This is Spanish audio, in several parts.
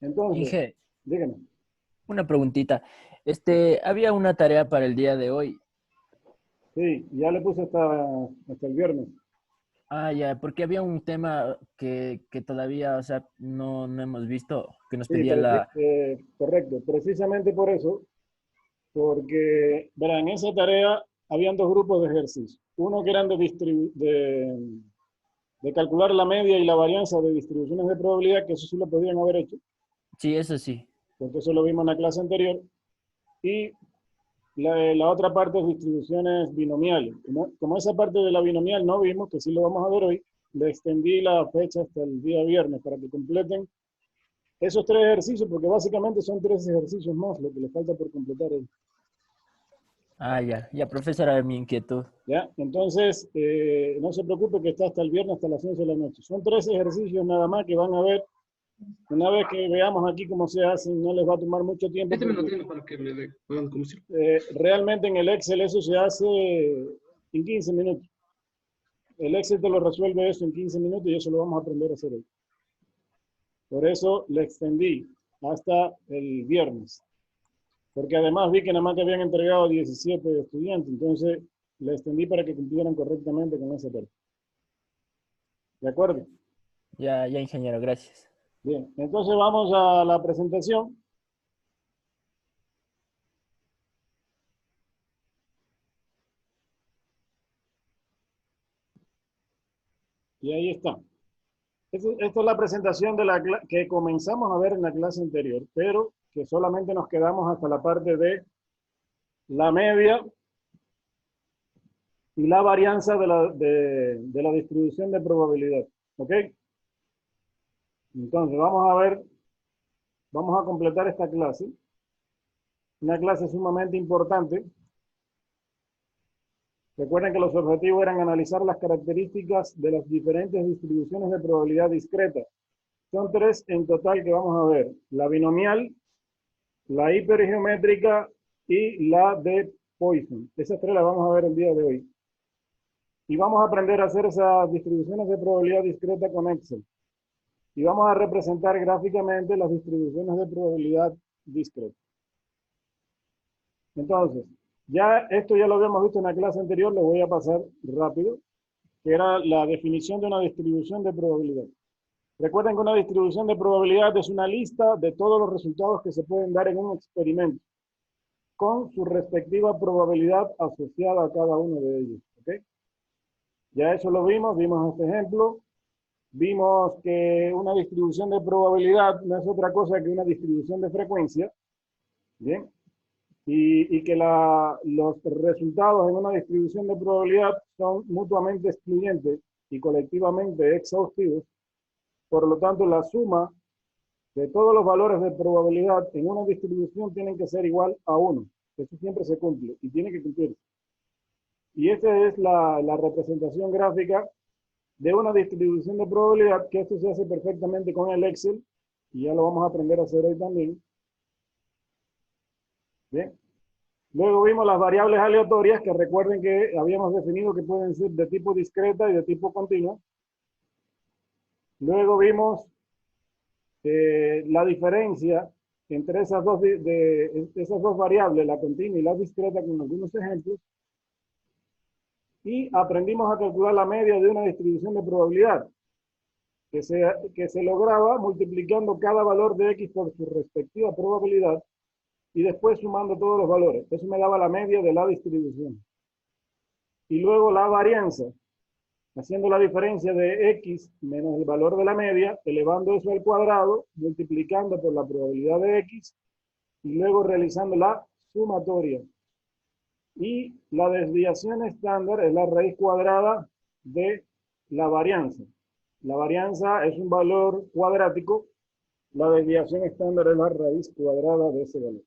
Entonces, Inge, dígame. una preguntita. Había una tarea para el día de hoy. Sí, ya le puse hasta el viernes. Ah, ya, porque había un tema que todavía, o sea, no hemos visto, que nos Sí, pedía la... correcto. Precisamente por eso, porque, verán, en esa tarea habían dos grupos de ejercicios. Uno que eran de calcular la media y la varianza de distribuciones de probabilidad, que eso sí lo podían haber hecho, Sí, eso sí. porque eso lo vimos en la clase anterior. Y la otra parte es distribuciones binomiales. Como esa parte de la binomial no vimos, que sí lo vamos a ver hoy, le extendí la fecha hasta el día viernes para que completen esos tres ejercicios, porque básicamente son tres ejercicios más lo que le falta por completar ahí. Ah, ya, profesora, mi inquietud. ¿Ya? Entonces, no se preocupe que está hasta el viernes, hasta las 11 de la noche. Son tres ejercicios nada más que van a ver. Una vez que veamos aquí cómo se hacen, no les va a tomar mucho tiempo Este me lo porque tiene para que puedan conducir. realmente en el Excel eso se hace en 15 minutos. El Excel te lo resuelve eso en 15 minutos y eso lo vamos a aprender a hacer hoy. Por eso le extendí hasta el viernes. Porque además vi que nada más te habían entregado 17 estudiantes, entonces le extendí para que cumplieran correctamente con esa parte. ¿De acuerdo? Ya, ingeniero, gracias. Bien, entonces vamos a la presentación. Y ahí está. Esta es la presentación de que comenzamos a ver en la clase anterior, pero que solamente nos quedamos hasta la parte de la media y la varianza de la distribución de probabilidad. ¿Ok? Entonces, vamos a completar esta clase. Una clase sumamente importante. Recuerden que los objetivos eran analizar las características de las diferentes distribuciones de probabilidad discreta. Son tres en total que vamos a ver. La binomial, la hipergeométrica y la de Poisson. Esas tres las vamos a ver el día de hoy. Y vamos a aprender a hacer esas distribuciones de probabilidad discreta con Excel. Y vamos a representar gráficamente las distribuciones de probabilidad discreta. Entonces, esto ya lo habíamos visto en la clase anterior, lo voy a pasar rápido, que era la definición de una distribución de probabilidad. Recuerden que una distribución de probabilidad es una lista de todos los resultados que se pueden dar en un experimento, con su respectiva probabilidad asociada a cada uno de ellos. ¿Okay? Ya eso lo vimos este ejemplo, vimos que una distribución de probabilidad no es otra cosa que una distribución de frecuencia, ¿bien? Y que los resultados en una distribución de probabilidad son mutuamente excluyentes y colectivamente exhaustivos. Por lo tanto, la suma de todos los valores de probabilidad en una distribución tienen que ser igual a 1. Eso siempre se cumple y tiene que cumplirse. Y esta es la representación gráfica de una distribución de probabilidad, que esto se hace perfectamente con el Excel, y ya lo vamos a aprender a hacer hoy también. Bien. Luego vimos las variables aleatorias, que recuerden que habíamos definido que pueden ser de tipo discreta y de tipo continuo. Luego vimos la diferencia entre esas dos variables, la continua y la discreta, con algunos ejemplos. Y aprendimos a calcular la media de una distribución de probabilidad, que se lograba multiplicando cada valor de X por su respectiva probabilidad y después sumando todos los valores. Eso me daba la media de la distribución. Y luego la varianza, haciendo la diferencia de X menos el valor de la media, elevando eso al cuadrado, multiplicando por la probabilidad de X y luego realizando la sumatoria. Y la desviación estándar es la raíz cuadrada de la varianza. La varianza es un valor cuadrático, la desviación estándar es la raíz cuadrada de ese valor.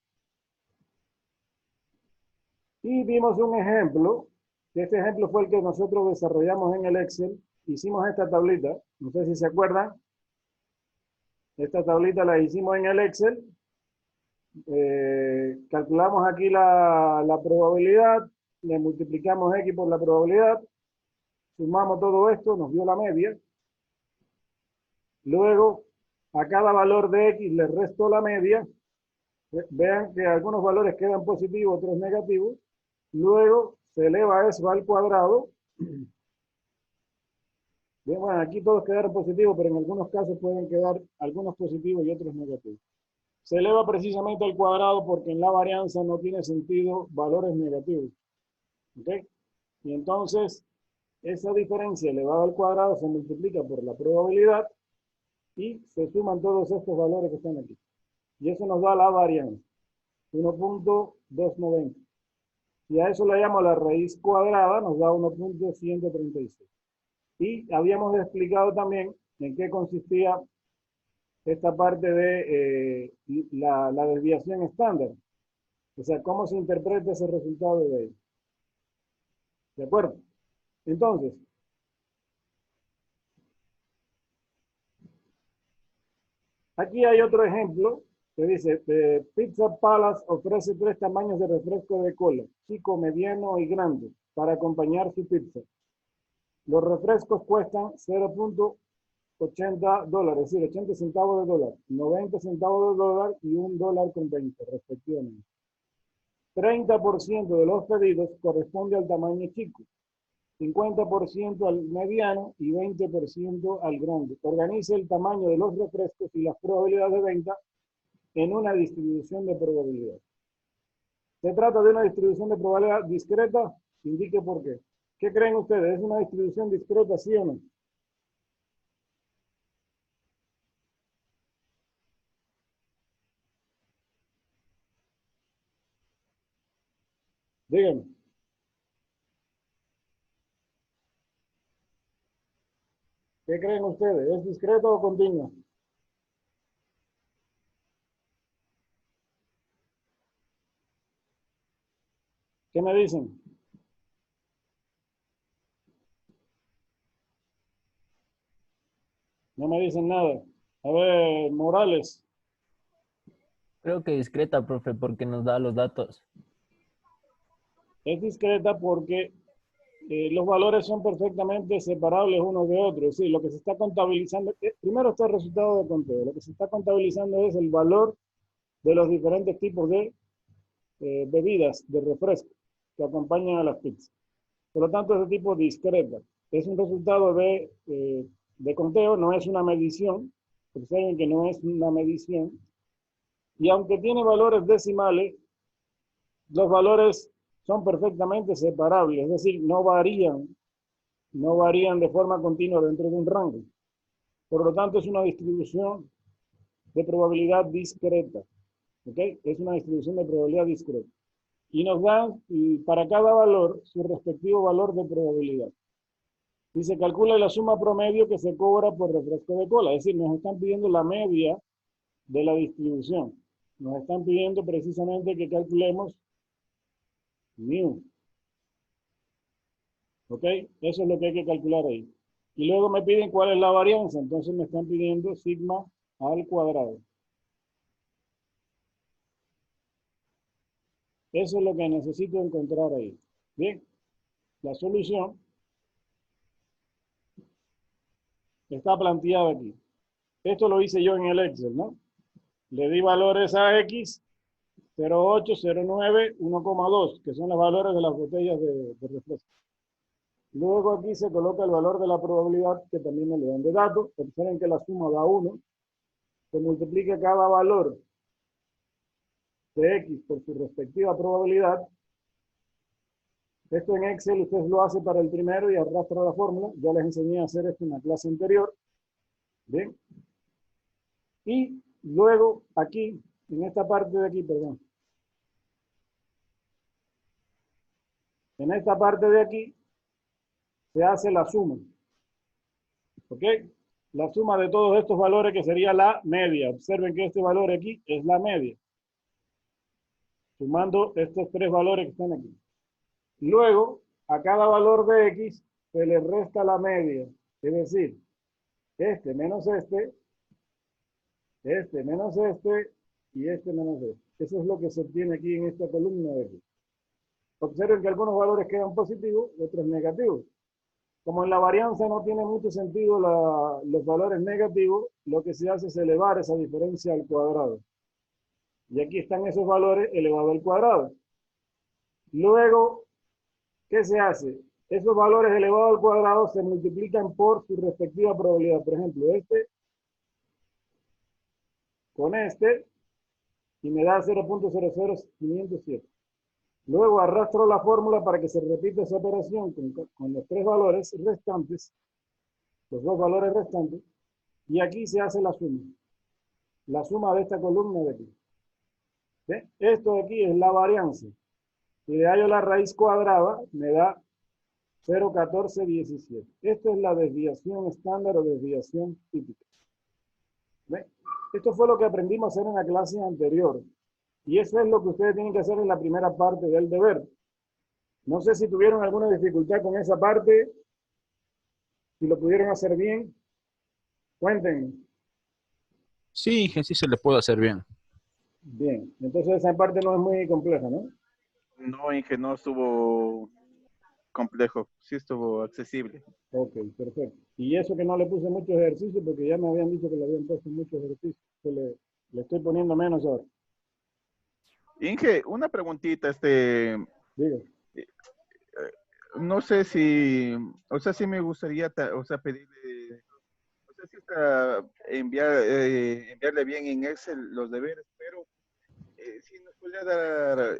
Y vimos un ejemplo, que este ejemplo fue el que nosotros desarrollamos en el Excel. Hicimos esta tablita, no sé si se acuerdan, esta tablita la hicimos en el Excel. Calculamos aquí la probabilidad, le multiplicamos X por la probabilidad, sumamos todo esto, nos dio la media. Luego a cada valor de X le resto la media. Vean que algunos valores quedan positivos, otros negativos. Luego se eleva eso al cuadrado. Bien, bueno, aquí todos quedaron positivos, pero en algunos casos pueden quedar algunos positivos y otros negativos. Se eleva precisamente al cuadrado porque en la varianza no tiene sentido valores negativos. ¿Ok? Y entonces, esa diferencia elevada al cuadrado se multiplica por la probabilidad y se suman todos estos valores que están aquí. Y eso nos da la varianza, 1.290. Y a eso le llamo la raíz cuadrada, nos da 1.136. Y habíamos explicado también en qué consistía esta parte de la desviación estándar. O sea, cómo se interpreta ese resultado de ahí. ¿De acuerdo? Entonces, aquí hay otro ejemplo que dice, Pizza Palace ofrece 3 tamaños de refresco de cola, chico, mediano y grande, para acompañar su pizza. Los refrescos cuestan 0.80 dólares, es decir, 80 centavos de dólar, 90 centavos de dólar y $1.20, respectivamente. 30% de los pedidos corresponde al tamaño chico, 50% al mediano y 20% al grande. Organice el tamaño de los refrescos y las probabilidades de venta en una distribución de probabilidad. ¿Se trata de una distribución de probabilidad discreta? Indique por qué. ¿Qué creen ustedes? ¿Es una distribución discreta, sí o no? Díganme. ¿Qué creen ustedes? ¿Es discreta o continua? ¿Qué me dicen? No me dicen nada. A ver, Morales. Creo que discreta, profe, porque nos da los datos. Es discreta porque los valores son perfectamente separables unos de otros. Es decir, lo que se está contabilizando, primero está el resultado de conteo. Lo que se está contabilizando es el valor de los diferentes tipos de bebidas, de refresco, que acompañan a las pizzas. Por lo tanto, ese tipo discreta. Es un resultado de conteo, no es una medición. Observen que no es una medición. Y aunque tiene valores decimales, los valores son perfectamente separables, es decir, no varían de forma continua dentro de un rango. Por lo tanto, es una distribución de probabilidad discreta. ¿Ok? Es una distribución de probabilidad discreta. Y nos dan para cada valor su respectivo valor de probabilidad. Y se calcula la suma promedio que se cobra por refresco de cola. Es decir, nos están pidiendo la media de la distribución. Nos están pidiendo precisamente que calculemos mu. ¿Ok? Eso es lo que hay que calcular ahí. Y luego me piden cuál es la varianza. Entonces me están pidiendo sigma al cuadrado. Eso es lo que necesito encontrar ahí. Bien, la solución está planteada aquí. Esto lo hice yo en el Excel, ¿no? Le di valores a X, 0.8, 0.9, 1.2, que son los valores de las botellas de refresco. Luego aquí se coloca el valor de la probabilidad, que también me le dan de datos. Observen que la suma da 1. Se multiplica cada valor de X por su respectiva probabilidad. Esto en Excel usted lo hace para el primero y arrastra la fórmula. Ya les enseñé a hacer esto en la clase anterior. Bien. Y luego aquí, en esta parte de aquí, perdón. En esta parte de aquí se hace la suma. ¿Ok? La suma de todos estos valores que sería la media. Observen que este valor aquí es la media. Sumando estos 3 valores que están aquí. Luego, a cada valor de X se le resta la media. Es decir, este menos este menos este y este menos este. Eso es lo que se obtiene aquí en esta columna de aquí. Observen que algunos valores quedan positivos, otros negativos. Como en la varianza no tiene mucho sentido los valores negativos, lo que se hace es elevar esa diferencia al cuadrado. Y aquí están esos valores elevados al cuadrado. Luego, ¿qué se hace? Esos valores elevados al cuadrado se multiplican por su respectiva probabilidad. Por ejemplo, este con este, y me da 0.00507. Luego arrastro la fórmula para que se repita esa operación con los tres valores restantes, los dos valores restantes, y aquí se hace la suma de esta columna de aquí. ¿Ve? Esto de aquí es la varianza. Si le hallo la raíz cuadrada, me da 0.1417. Esto es la desviación estándar o desviación típica. ¿Ve? Esto fue lo que aprendimos a hacer en la clase anterior. Y eso es lo que ustedes tienen que hacer en la primera parte del deber. No sé si tuvieron alguna dificultad con esa parte, si lo pudieron hacer bien. Cuéntenme. Sí, Inge, sí se le puede hacer bien. Bien, entonces esa parte no es muy compleja, ¿no? No, Inge, no estuvo complejo, sí estuvo accesible. Ok, perfecto. Y eso que no le puse mucho ejercicio, porque ya me habían dicho que le habían puesto mucho ejercicio. Le estoy poniendo menos ahora. Inge, una preguntita, Diga. no sé si, o sea, sí me gustaría, o sea, pedirle, no sé si enviarle bien en Excel los deberes, pero si nos podría dar,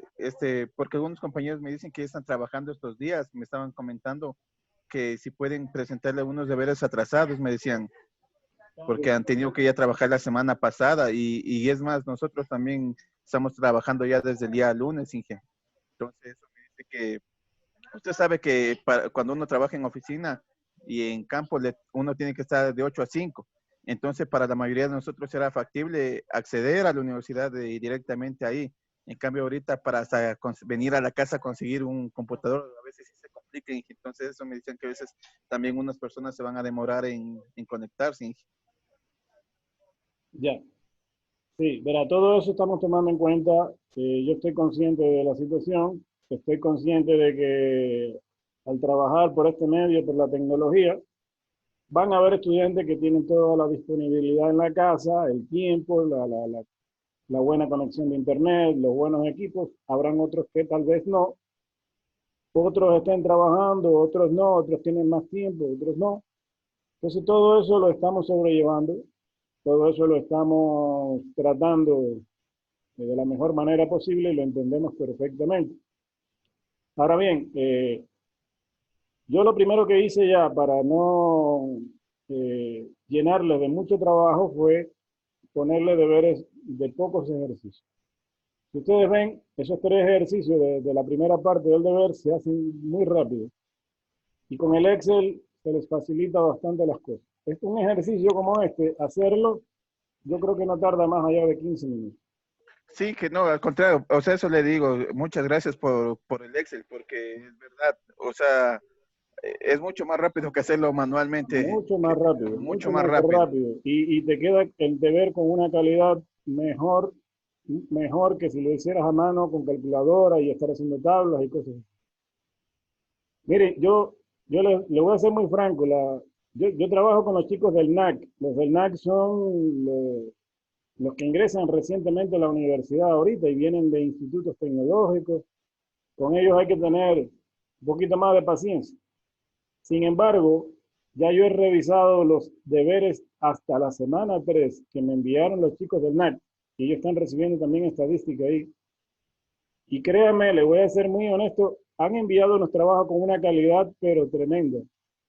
porque algunos compañeros me dicen que están trabajando estos días, me estaban comentando que si pueden presentarle algunos deberes atrasados, me decían, porque han tenido que ya trabajar la semana pasada y es más, nosotros también estamos trabajando ya desde el día lunes, Inge. Entonces, eso me dice que usted sabe que cuando uno trabaja en oficina y en campo, uno tiene que estar de 8 a 5. Entonces, para la mayoría de nosotros era factible acceder a la universidad directamente ahí. En cambio, ahorita para hasta venir a la casa a conseguir un computador, a veces sí se complica. Entonces, eso me dicen que a veces también unas personas se van a demorar en conectarse. Ya. Sí, verá, todo eso estamos tomando en cuenta. Yo estoy consciente de la situación, estoy consciente de que al trabajar por este medio, por la tecnología, van a haber estudiantes que tienen toda la disponibilidad en la casa, el tiempo, la buena conexión de internet, los buenos equipos. Habrán otros que tal vez no, otros estén trabajando, otros no, otros tienen más tiempo, otros no. Entonces todo eso lo estamos sobrellevando, todo eso lo estamos tratando de la mejor manera posible y lo entendemos perfectamente. Ahora bien, yo lo primero que hice ya para no llenarle de mucho trabajo fue ponerle deberes de pocos ejercicios. Si ustedes ven, esos tres ejercicios de la primera parte del deber se hacen muy rápido. Y con el Excel se les facilita bastante las cosas. Un ejercicio como este, hacerlo, yo creo que no tarda más allá de 15 minutos. Sí, que no, al contrario, o sea, eso le digo, muchas gracias por el Excel, porque es verdad, o sea, es mucho más rápido que hacerlo manualmente, Mucho más rápido, mucho mucho más más rápido. rápido. Y te queda el deber con una calidad mejor que si lo hicieras a mano con calculadora y estar haciendo tablas y cosas así. Mire, yo le voy a ser muy franco. Yo trabajo con los chicos del NAC. Los del NAC son los que ingresan recientemente a la universidad ahorita y vienen de institutos tecnológicos. Con ellos hay que tener un poquito más de paciencia. Sin embargo, ya yo he revisado los deberes hasta la semana 3 que me enviaron los chicos del NAC, y ellos están recibiendo también estadística ahí. Y créanme, le voy a ser muy honesto, han enviado los trabajos con una calidad, pero tremenda,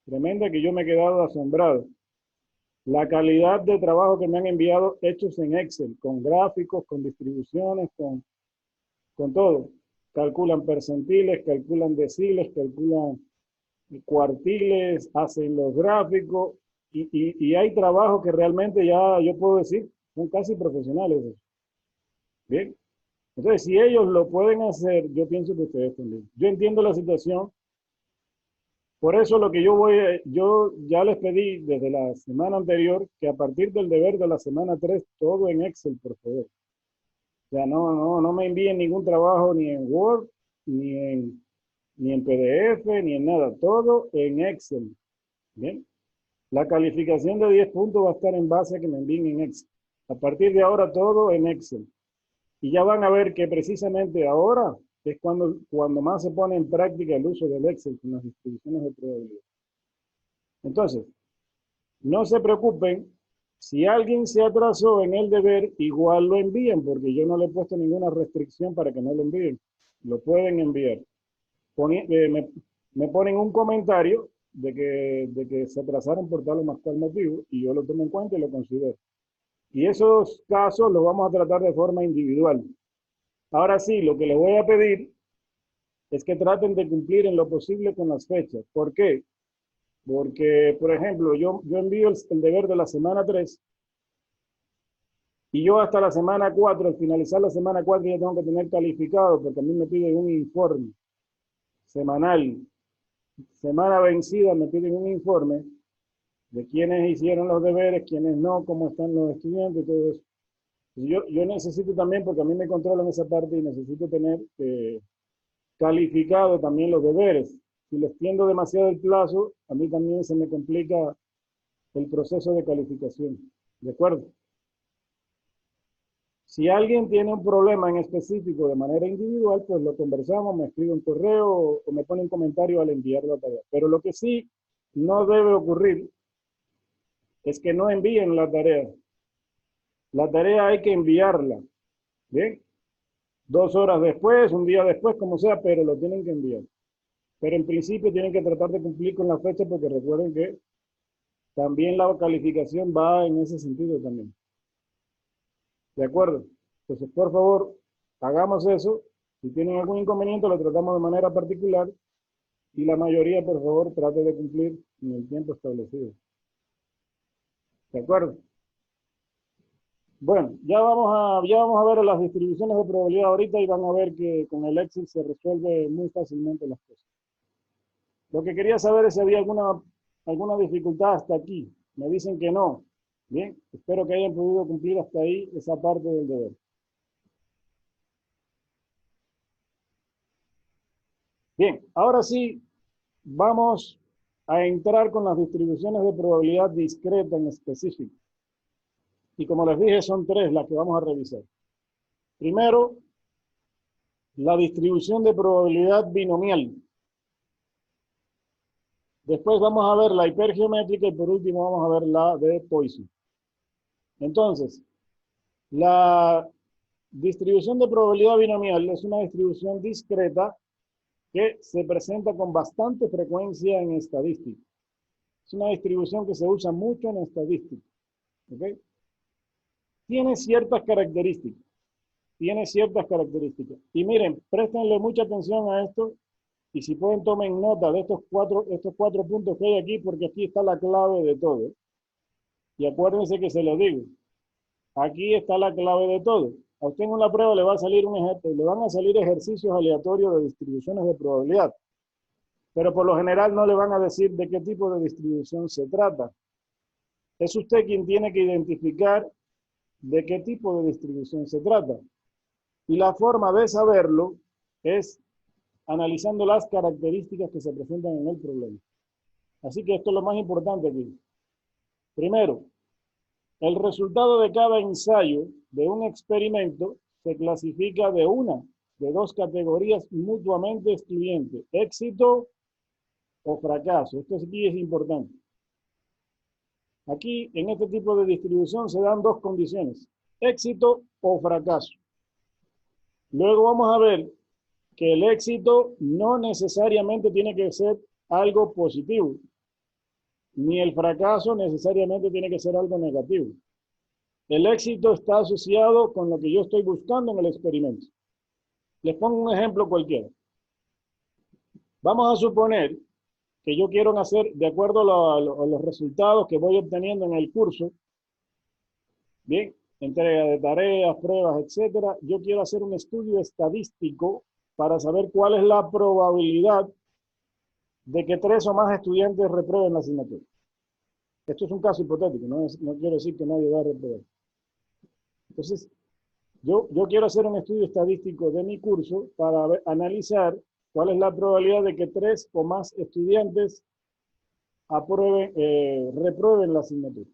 tremenda, que yo me he quedado asombrado. La calidad de trabajo que me han enviado hechos en Excel, con gráficos, con distribuciones, con todo. Calculan percentiles, calculan deciles, calculan cuartiles, hacen los gráficos y hay trabajos que realmente ya yo puedo decir son casi profesionales. Bien, entonces si ellos lo pueden hacer, yo pienso que ustedes también. Yo entiendo la situación, por eso lo que yo ya les pedí desde la semana anterior que a partir del deber de la semana 3 todo en Excel, por favor. O sea, no me envíen ningún trabajo ni en Word, ni en PDF, ni en nada, todo en Excel. Bien. La calificación de 10 puntos va a estar en base a que me envíen en Excel. A partir de ahora todo en Excel. Y ya van a ver que precisamente ahora es cuando más se pone en práctica el uso del Excel con las distribuciones de probabilidad. Entonces, no se preocupen, si alguien se atrasó en el deber, igual lo envíen, porque yo no le he puesto ninguna restricción para que no lo envíen. Lo pueden enviar. Me ponen un comentario de que se atrasaron por tal o más tal motivo, y yo lo tomo en cuenta y lo considero. Y esos casos los vamos a tratar de forma individual. Ahora sí, lo que les voy a pedir es que traten de cumplir en lo posible con las fechas. ¿Por qué? Porque, por ejemplo, yo envío el deber de la semana 3 y yo hasta la semana 4, al finalizar la semana 4 ya tengo que tener calificado, porque a mí me piden un informe semanal. Semana vencida me piden un informe de quiénes hicieron los deberes, quiénes no, cómo están los estudiantes, todo eso. Yo necesito también, porque a mí me controlan esa parte y necesito tener calificado también los deberes. Si les extiendo demasiado el plazo, a mí también se me complica el proceso de calificación. ¿De acuerdo? Si alguien tiene un problema en específico de manera individual, pues lo conversamos, me escribe un correo o me pone un comentario al enviar la tarea. Pero lo que sí no debe ocurrir es que no envíen la tarea. La tarea hay que enviarla. ¿Bien? 2 horas después, un día después, como sea, pero lo tienen que enviar. Pero en principio tienen que tratar de cumplir con la fecha, porque recuerden que también la calificación va en ese sentido también. ¿De acuerdo? Entonces, por favor, hagamos eso. Si tienen algún inconveniente, lo tratamos de manera particular. Y la mayoría, por favor, trate de cumplir en el tiempo establecido. ¿De acuerdo? Bueno, ya vamos a ver las distribuciones de probabilidad ahorita y van a ver que con el Excel se resuelve muy fácilmente las cosas. Lo que quería saber es si había alguna dificultad hasta aquí. Me dicen que no. Bien, espero que hayan podido cumplir hasta ahí esa parte del deber. Bien, ahora sí, vamos a entrar con las distribuciones de probabilidad discreta en específico. Y como les dije, son 3 las que vamos a revisar. Primero, la distribución de probabilidad binomial. Después vamos a ver la hipergeométrica y por último vamos a ver la de Poisson. Entonces, la distribución de probabilidad binomial es una distribución discreta que se presenta con bastante frecuencia en estadística. Es una distribución que se usa mucho en estadística. ¿Okay? Tiene ciertas características. Y miren, préstenle mucha atención a esto y si pueden tomen nota de estos cuatro puntos que hay aquí, porque aquí está la clave de todo. Y acuérdense que se lo digo. Aquí está la clave de todo. A usted en una prueba le van a salir ejercicios aleatorios de distribuciones de probabilidad. Pero por lo general no le van a decir de qué tipo de distribución se trata. Es usted quien tiene que identificar de qué tipo de distribución se trata. Y la forma de saberlo es analizando las características que se presentan en el problema. Así que esto es lo más importante aquí. Primero, el resultado de cada ensayo de un experimento se clasifica de 2 categorías mutuamente excluyentes: éxito o fracaso. Esto aquí es importante. Aquí, en este tipo de distribución, se dan 2 condiciones: éxito o fracaso. Luego vamos a ver que el éxito no necesariamente tiene que ser algo positivo, ni el fracaso necesariamente tiene que ser algo negativo. El éxito está asociado con lo que yo estoy buscando en el experimento. Les pongo un ejemplo cualquiera. Vamos a suponer que yo quiero hacer, de acuerdo a los resultados que voy obteniendo en el curso, bien, entrega de tareas, pruebas, etcétera, yo quiero hacer un estudio estadístico para saber cuál es la probabilidad de que 3 o más estudiantes reprueben la asignatura. Esto es un caso hipotético, no quiero decir que nadie va a reprobar. Entonces, yo quiero hacer un estudio estadístico de mi curso para analizar cuál es la probabilidad de que 3 o más estudiantes reprueben la asignatura.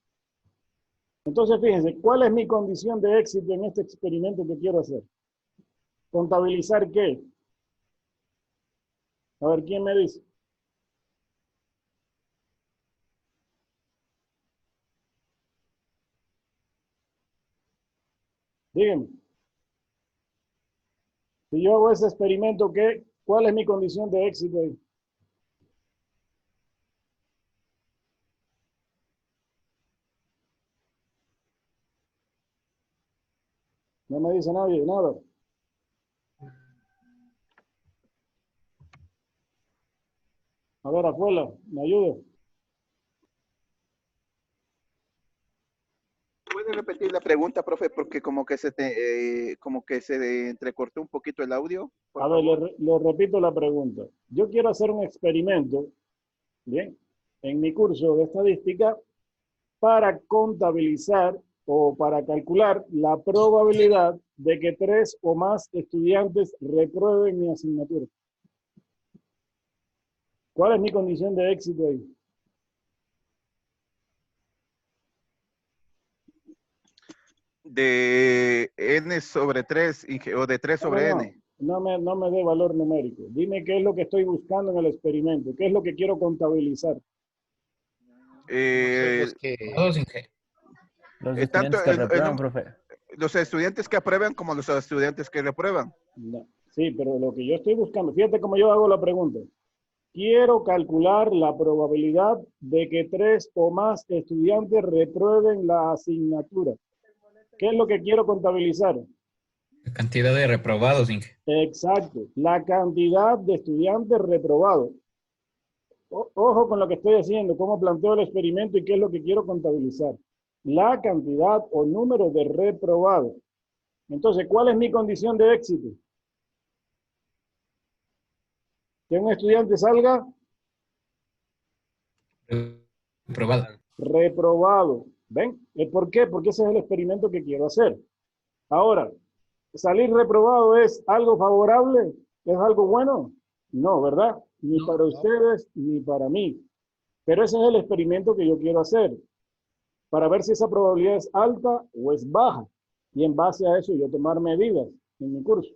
Entonces, fíjense, ¿cuál es mi condición de éxito en este experimento que quiero hacer? ¿Contabilizar qué? A ver, ¿quién me dice? Díganme. Si yo hago ese experimento, ¿cuál es mi condición de éxito ahí? No me dice nadie, nada. A ver, afuera, me ayuda. ¿Puede repetir la pregunta, profe? Porque como que como que se entrecortó un poquito el audio. Por A ver, favor. le repito la pregunta. Yo quiero hacer un experimento, ¿bien? En mi curso de estadística para contabilizar o para calcular la probabilidad de que 3 o más estudiantes reprueben mi asignatura. ¿Cuál es mi condición de éxito ahí? De n sobre 3 o de 3 sobre No, n. no me dé valor numérico. Dime qué es lo que estoy buscando en el experimento, qué es lo que quiero contabilizar. Los Tanto estudiantes que reprueban, profe. los estudiantes que aprueban como los estudiantes que reprueban. No. Sí, pero lo que yo estoy buscando, fíjate cómo yo hago la pregunta. Quiero calcular la probabilidad de que 3 o más estudiantes reprueben la asignatura. ¿Qué es lo que quiero contabilizar? La cantidad de reprobados, Inge. Exacto, la cantidad de estudiantes reprobados. Ojo con lo que estoy haciendo, cómo planteo el experimento y qué es lo que quiero contabilizar. La cantidad o número de reprobados. Entonces, ¿cuál es mi condición de éxito? Que un estudiante salga Reprobado. reprobado. ¿Ven? ¿Por qué? Porque ese es el experimento que quiero hacer. Ahora, ¿salir reprobado es algo favorable? ¿Es algo bueno? No, ¿verdad? Ni para ustedes ni para mí. Pero ese es el experimento que yo quiero hacer, para ver si esa probabilidad es alta o es baja. Y en base a eso yo tomar medidas en mi curso.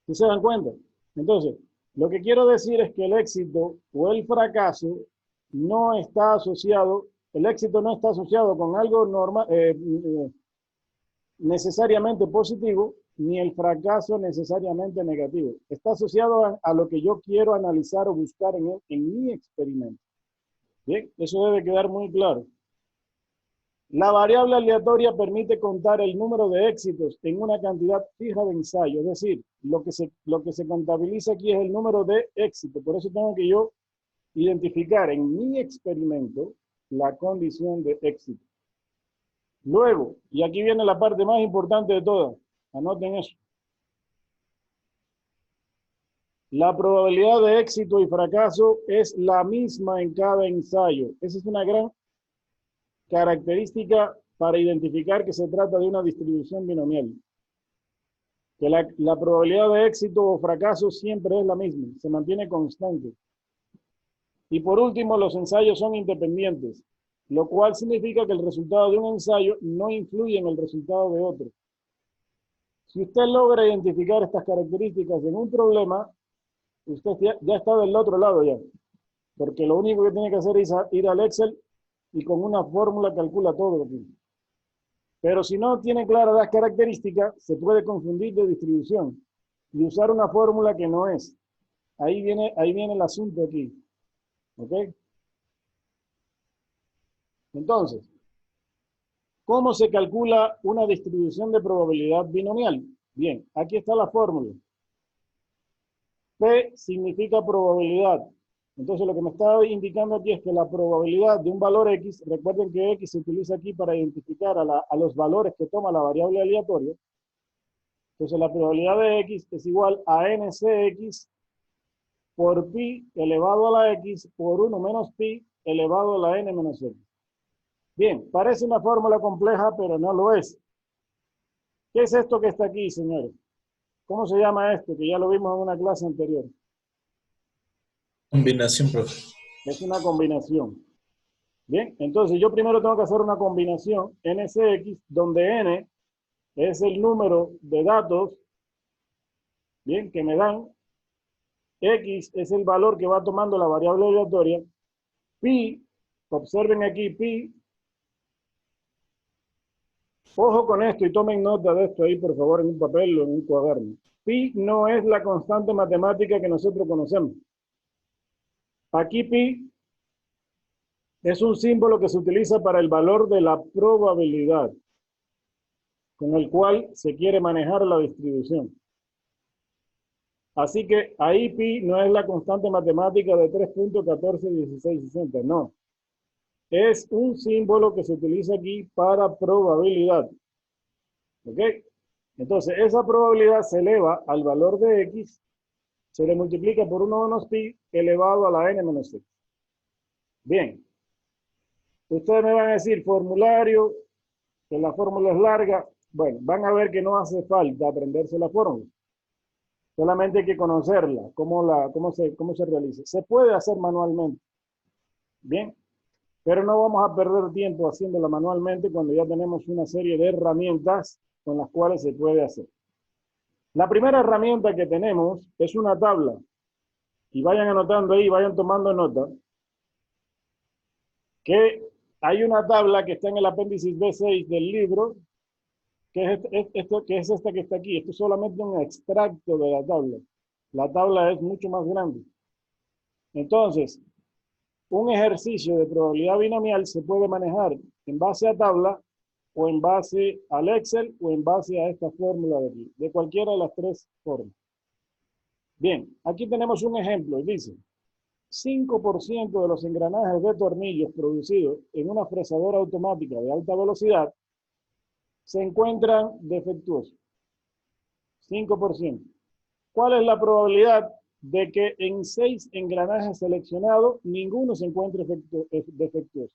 ¿Sí se dan cuenta? Entonces, lo que quiero decir es que el éxito o el fracaso no está asociado, el éxito no está asociado con algo normal, necesariamente positivo, ni el fracaso necesariamente negativo. Está asociado a lo que yo quiero analizar o buscar en mi experimento. Bien, eso debe quedar muy claro. La variable aleatoria permite contar el número de éxitos en una cantidad fija de ensayo, es decir, lo que se contabiliza aquí es el número de éxitos. Por eso tengo que yo identificar en mi experimento la condición de éxito. Luego, y aquí viene la parte más importante de todas, anoten eso. La probabilidad de éxito y fracaso es la misma en cada ensayo. Esa es una gran característica para identificar que se trata de una distribución binomial. Que la probabilidad de éxito o fracaso siempre es la misma, se mantiene constante. Y por último, los ensayos son independientes, lo cual significa que el resultado de un ensayo no influye en el resultado de otro. Si usted logra identificar estas características en un problema, usted ya está del otro lado ya, porque lo único que tiene que hacer es ir al Excel y con una fórmula calcula todo aquí. Pero si no tiene claras las características, se puede confundir de distribución y usar una fórmula que no es. Ahí viene el asunto aquí. ¿Ok? Entonces, ¿cómo se calcula una distribución de probabilidad binomial? Bien, aquí está la fórmula. P significa probabilidad. Entonces, lo que me está indicando aquí es que la probabilidad de un valor X, recuerden que X se utiliza aquí para identificar a los valores que toma la variable aleatoria. Entonces, la probabilidad de X es igual a NCX por pi elevado a la X por 1 menos pi elevado a la N menos X. Bien, parece una fórmula compleja, pero no lo es. ¿Qué es esto que está aquí, señores? ¿Cómo se llama esto? Que ya lo vimos en una clase anterior. Combinación, profe. Es una combinación. Bien, entonces yo primero tengo que hacer una combinación NCX, donde N es el número de datos, bien, que me dan. X es el valor que va tomando la variable aleatoria. Pi, observen aquí, pi. Ojo con esto y tomen nota de esto ahí, por favor, en un papel o en un cuaderno. Pi no es la constante matemática que nosotros conocemos. Aquí pi es un símbolo que se utiliza para el valor de la probabilidad con el cual se quiere manejar la distribución. Así que ahí pi no es la constante matemática de 3.141660, no. Es un símbolo que se utiliza aquí para probabilidad. ¿Ok? Entonces, esa probabilidad se eleva al valor de x, se le multiplica por 1 menos pi elevado a la n menos x. Bien. Ustedes me van a decir formulario, que la fórmula es larga. Bueno, van a ver que no hace falta aprenderse la fórmula. Solamente hay que conocerla, cómo se realiza. Se puede hacer manualmente. Bien. Pero no vamos a perder tiempo haciéndola manualmente cuando ya tenemos una serie de herramientas con las cuales se puede hacer. La primera herramienta que tenemos es una tabla. Y vayan anotando ahí, vayan tomando nota, que hay una tabla que está en el apéndice B6 del libro, que es esta que está aquí. Esto es solamente un extracto de la tabla. La tabla es mucho más grande. Entonces, un ejercicio de probabilidad binomial se puede manejar en base a tabla o en base al Excel o en base a esta fórmula de aquí, de cualquiera de las tres formas. Bien, aquí tenemos un ejemplo y dice, 5% de los engranajes de tornillos producidos en una fresadora automática de alta velocidad se encuentran defectuosos. 5%. ¿Cuál es la probabilidad de que en 6 engranajes seleccionados ninguno se encuentre defectuoso?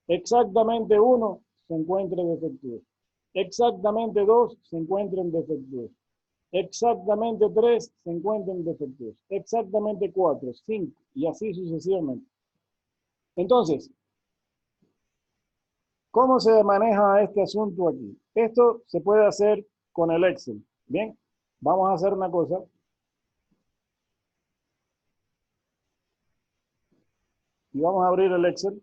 Exactamente 1 se encuentra defectuoso. Exactamente 2 se encuentran defectuosos. Exactamente 3 se encuentran defectuosos. Exactamente 4, 5 y así sucesivamente. Entonces, ¿cómo se maneja este asunto aquí? Esto se puede hacer con el Excel. Bien, vamos a hacer una cosa. Y vamos a abrir el Excel.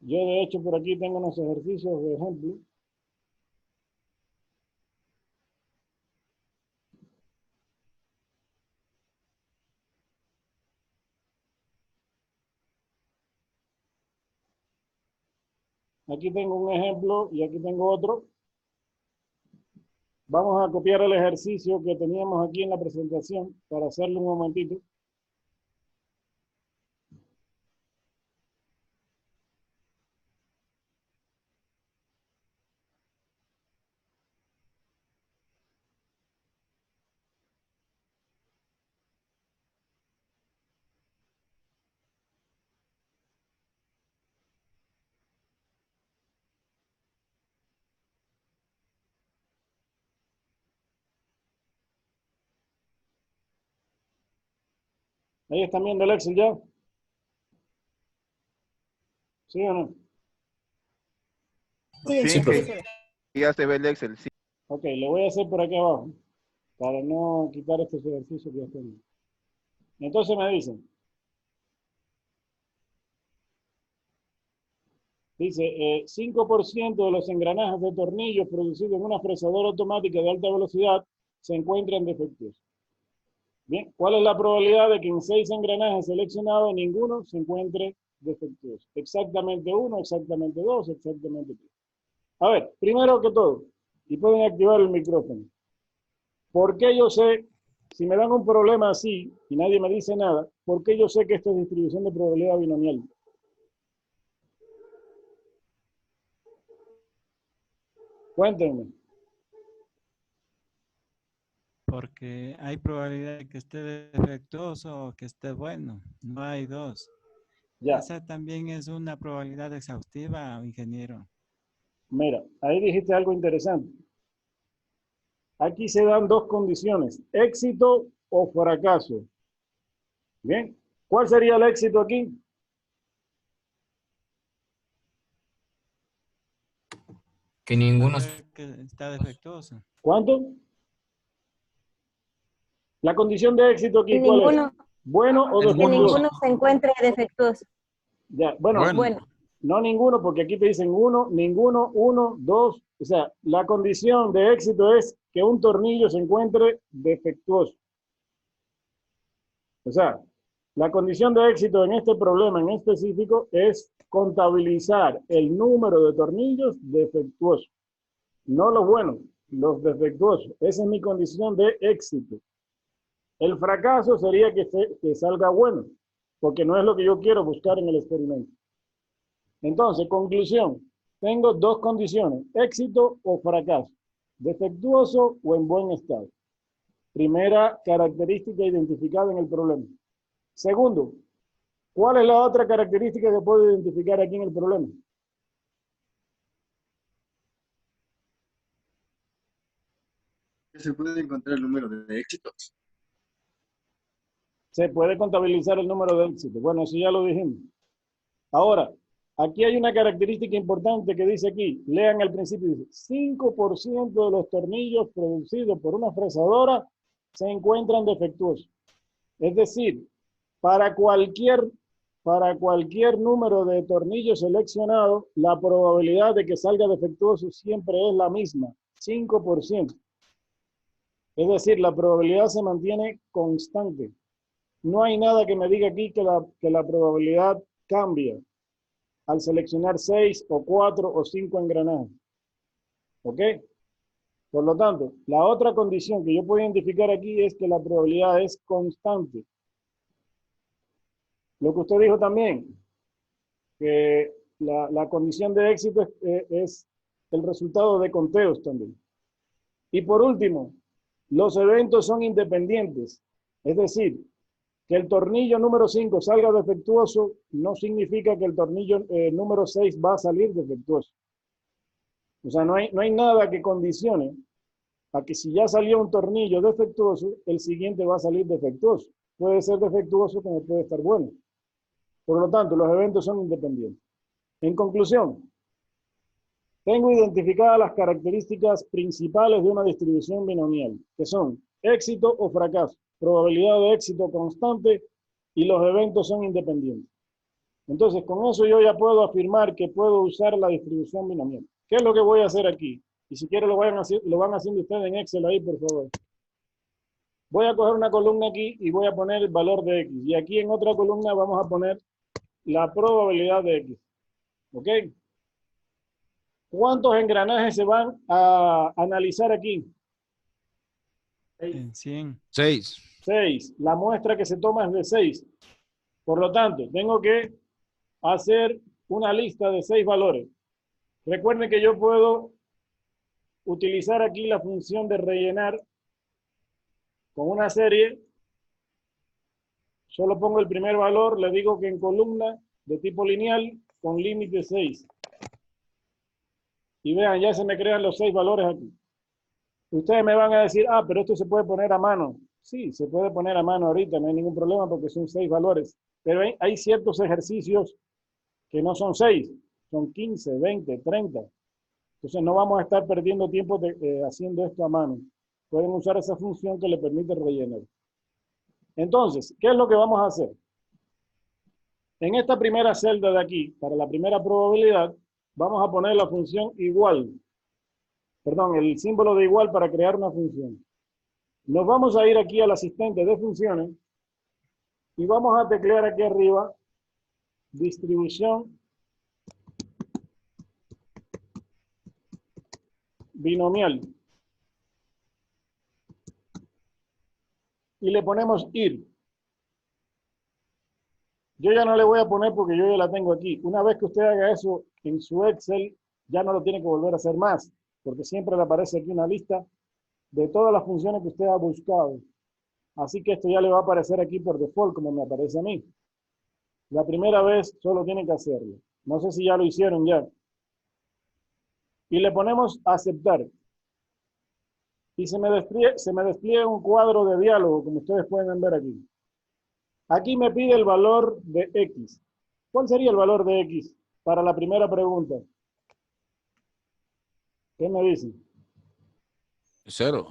Yo de hecho por aquí tengo unos ejercicios de ejemplo. Aquí tengo un ejemplo y aquí tengo otro. Vamos a copiar el ejercicio que teníamos aquí en la presentación para hacerlo un momentito. ¿Ahí están viendo el Excel ya? ¿Sí o no? Sí, Sí, que profe. ya se ve el Excel, sí. Ok, lo voy a hacer por aquí abajo para no quitar estos ejercicios que ya tengo. Entonces me dicen, dice, 5% de los engranajes de tornillos producidos en una fresadora automática de alta velocidad se encuentran defectuosos. Bien, ¿cuál es la probabilidad de que en 6 engranajes seleccionados ninguno se encuentre defectuoso? Exactamente 1, exactamente 2, exactamente 3. A ver, primero que todo, y pueden activar el micrófono. ¿Por qué yo sé, si me dan un problema así y nadie me dice nada, por qué yo sé que esto es distribución de probabilidad binomial? Cuéntenme. Porque hay probabilidad de que esté defectuoso o que esté bueno. No hay dos. Ya, Esa también es una probabilidad exhaustiva, ingeniero. mira, ahí dijiste algo interesante. Aquí se dan dos condiciones, éxito o fracaso. Bien. ¿Cuál sería el éxito aquí? Que ninguno, Que está defectuoso. ¿Cuánto? La condición de éxito aquí, Que ¿cuál es? ninguno, ¿Bueno o que defectuoso? ninguno se encuentre defectuoso. Ya, bueno, Bueno. Bueno, no ninguno, porque aquí te dicen uno, ninguno, uno, dos. O sea, la condición de éxito es que un tornillo se encuentre defectuoso. O sea, la condición de éxito en este problema en específico es contabilizar el número de tornillos defectuosos. No los buenos, los defectuosos. Esa es mi condición de éxito. El fracaso sería que salga bueno, porque no es lo que yo quiero buscar en el experimento. Entonces, conclusión, tengo dos condiciones, éxito o fracaso, defectuoso o en buen estado. Primera característica identificada en el problema. Segundo, ¿cuál es la otra característica que puedo identificar aquí en el problema? Se puede encontrar el número de éxitos. Se puede contabilizar el número de éxitos. Bueno, eso ya lo dijimos. Ahora, aquí hay una característica importante que dice aquí, lean al principio, dice, 5% de los tornillos producidos por una fresadora se encuentran defectuosos. Es decir, para cualquier número de tornillos seleccionado, la probabilidad de que salga defectuoso siempre es la misma, 5%. Es decir, la probabilidad se mantiene constante. No hay nada que me diga aquí que la probabilidad cambia al seleccionar 6 o 4 o 5 engranajes. ¿Ok? Por lo tanto, la otra condición que yo puedo identificar aquí es que la probabilidad es constante. Lo que usted dijo también, que la condición de éxito es el resultado de conteos también. Y por último, los eventos son independientes. Es decir, que el tornillo número 5 salga defectuoso no significa que el tornillo número 6 va a salir defectuoso. O sea, no hay nada que condicione a que si ya salió un tornillo defectuoso, el siguiente va a salir defectuoso. Puede ser defectuoso como puede estar bueno. Por lo tanto, los eventos son independientes. En conclusión, tengo identificadas las características principales de una distribución binomial, que son éxito o fracaso, probabilidad de éxito constante y los eventos son independientes. Entonces, con eso yo ya puedo afirmar que puedo usar la distribución binomial. ¿Qué es lo que voy a hacer aquí? Y si quieren lo van haciendo ustedes en Excel ahí, por favor. Voy a coger una columna aquí y voy a poner el valor de X. Y aquí en otra columna vamos a poner la probabilidad de X. ¿Ok? ¿Cuántos engranajes se van a analizar aquí? En 100. 6. 6. La muestra que se toma es de 6. Por lo tanto, tengo que hacer una lista de 6 valores. Recuerden que yo puedo utilizar aquí la función de rellenar con una serie. Solo pongo el primer valor, le digo que en columna de tipo lineal con límite 6. Y vean, ya se me crean los 6 valores aquí. Ustedes me van a decir, ah, pero esto se puede poner a mano. Sí, se puede poner a mano ahorita, no hay ningún problema porque son 6 valores. Pero hay ciertos ejercicios que no son 6, son 15, 20, 30. Entonces no vamos a estar perdiendo tiempo haciendo esto a mano. Pueden usar esa función que le permite rellenar. Entonces, ¿qué es lo que vamos a hacer? En esta primera celda de aquí, para la primera probabilidad, vamos a poner la función igual. Perdón, el símbolo de igual para crear una función. Nos vamos a ir aquí al asistente de funciones y vamos a teclear aquí arriba distribución binomial. Y le ponemos ir. Yo ya no le voy a poner porque yo ya la tengo aquí. Una vez que usted haga eso en su Excel, ya no lo tiene que volver a hacer más, porque siempre le aparece aquí una lista de todas las funciones que usted ha buscado. Así que esto ya le va a aparecer aquí por default, como me aparece a mí. La primera vez solo tiene que hacerlo. No sé si ya lo hicieron ya. Y le ponemos aceptar. Y se me despliega un cuadro de diálogo, como ustedes pueden ver aquí. Aquí me pide el valor de X. ¿Cuál sería el valor de X para la primera pregunta? ¿Qué me dicen? 0.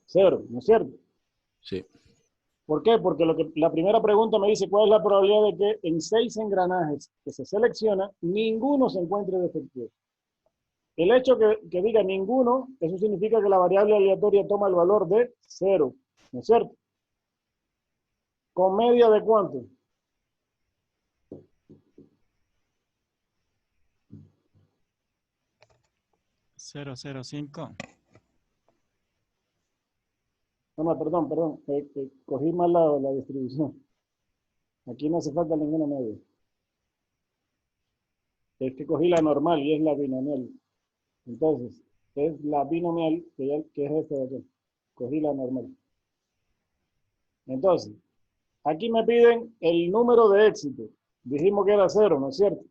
0, ¿no es cierto? Sí. ¿Por qué? Porque la primera pregunta me dice cuál es la probabilidad de que en 6 engranajes que se selecciona, ninguno se encuentre defectuoso. El hecho que diga ninguno, eso significa que la variable aleatoria toma el valor de 0, ¿no es cierto? ¿Con media de cuánto? .005. No, perdón, cogí mal la distribución. Aquí no hace falta ninguna media. Es que cogí la normal y es la binomial. Entonces, es la binomial que es esta de aquí. Cogí la normal. Entonces, aquí me piden el número de éxito. Dijimos que era 0, ¿no es cierto?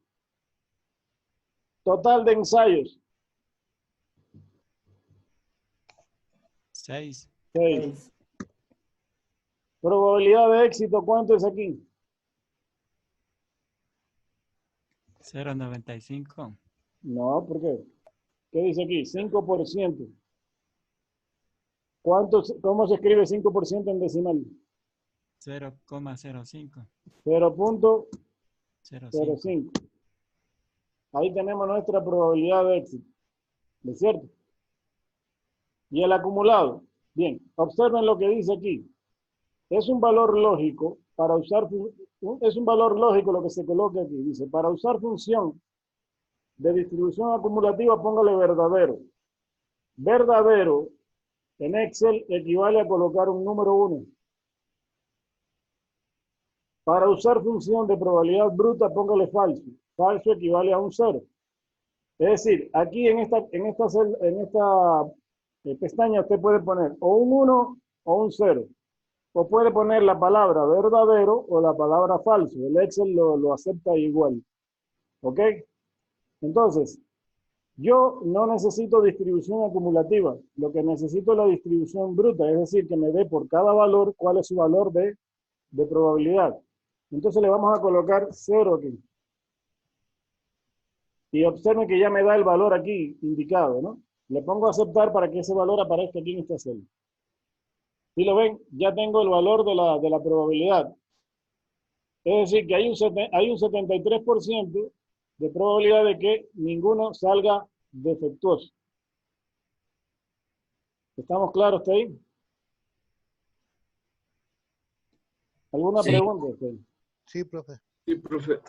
Total de ensayos. 6. 6. Probabilidad de éxito, ¿cuánto es aquí? 0.95. No, ¿por qué? ¿Qué dice aquí? 5%. ¿Cómo se escribe 5% en decimal? 0,05. 0.05. Ahí tenemos nuestra probabilidad de éxito. ¿De cierto? Y el acumulado. Bien, observen lo que dice aquí. Es un valor lógico para usar, es un valor lógico lo que se coloca aquí. Dice, para usar función de distribución acumulativa, póngale verdadero. Verdadero en Excel equivale a colocar un número 1. Para usar función de probabilidad bruta, póngale falso. Falso equivale a un 0. Es decir, aquí en esta pestaña usted puede poner o un 1 o un 0. O puede poner la palabra verdadero o la palabra falso. El Excel lo acepta igual. ¿Ok? Entonces, yo no necesito distribución acumulativa. Lo que necesito es la distribución bruta. Es decir, que me dé por cada valor cuál es su valor de probabilidad. Entonces le vamos a colocar 0 aquí. Y observen que ya me da el valor aquí indicado, ¿no? Le pongo a aceptar para que ese valor aparezca aquí en esta celda. Si lo ven, ya tengo el valor de la probabilidad. Es decir, que hay un 73% de probabilidad de que ninguno salga defectuoso. ¿Estamos claros hasta ahí? ¿Alguna Sí. pregunta? Usted? Sí, profe. Sí, profe.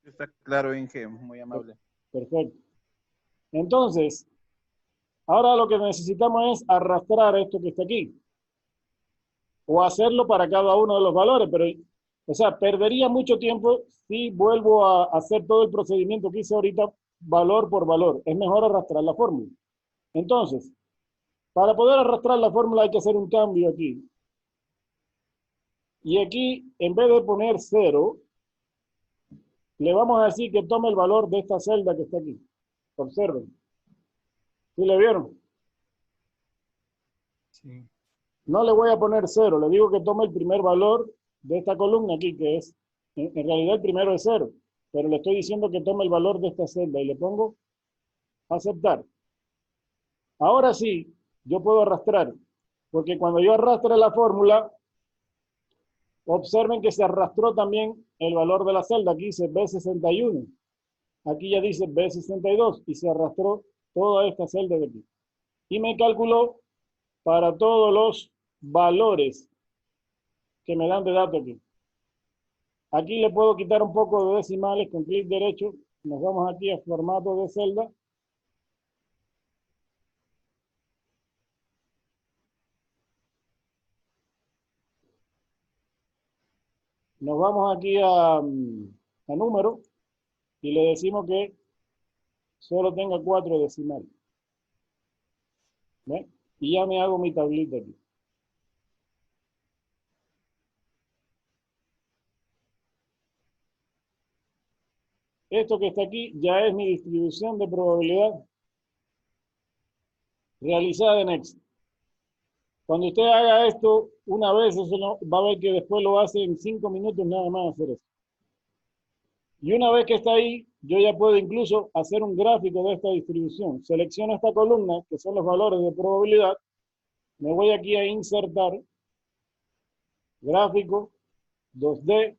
Está claro, Inge, muy amable. Perfecto. Entonces, ahora lo que necesitamos es arrastrar esto que está aquí. O hacerlo para cada uno de los valores, pero, o sea, perdería mucho tiempo si vuelvo a hacer todo el procedimiento que hice ahorita, valor por valor. Es mejor arrastrar la fórmula. Entonces, para poder arrastrar la fórmula hay que hacer un cambio aquí. Y aquí, en vez de poner 0, le vamos a decir que tome el valor de esta celda que está aquí. Observen. ¿Sí le vieron? Sí. No le voy a poner 0, le digo que tome el primer valor de esta columna aquí, que es, en realidad el primero es 0, pero le estoy diciendo que tome el valor de esta celda y le pongo aceptar. Ahora sí, yo puedo arrastrar, porque cuando yo arrastre la fórmula, observen que se arrastró también el valor de la celda, aquí dice B61, aquí ya dice B62, y se arrastró toda esta celda de aquí. Y me calculó para todos los valores que me dan de datos aquí. Aquí le puedo quitar un poco de decimales con clic derecho. Nos vamos aquí a formato de celda. Nos vamos aquí a número y le decimos que solo tenga 4 decimales. ¿Ven? Y ya me hago mi tablita aquí. Esto que está aquí ya es mi distribución de probabilidad realizada en Excel. Cuando usted haga esto una vez, eso va a ver que después lo hace en 5 minutos nada más hacer eso. Y una vez que está ahí, yo ya puedo incluso hacer un gráfico de esta distribución. Selecciono esta columna, que son los valores de probabilidad. Me voy aquí a insertar, gráfico, 2D,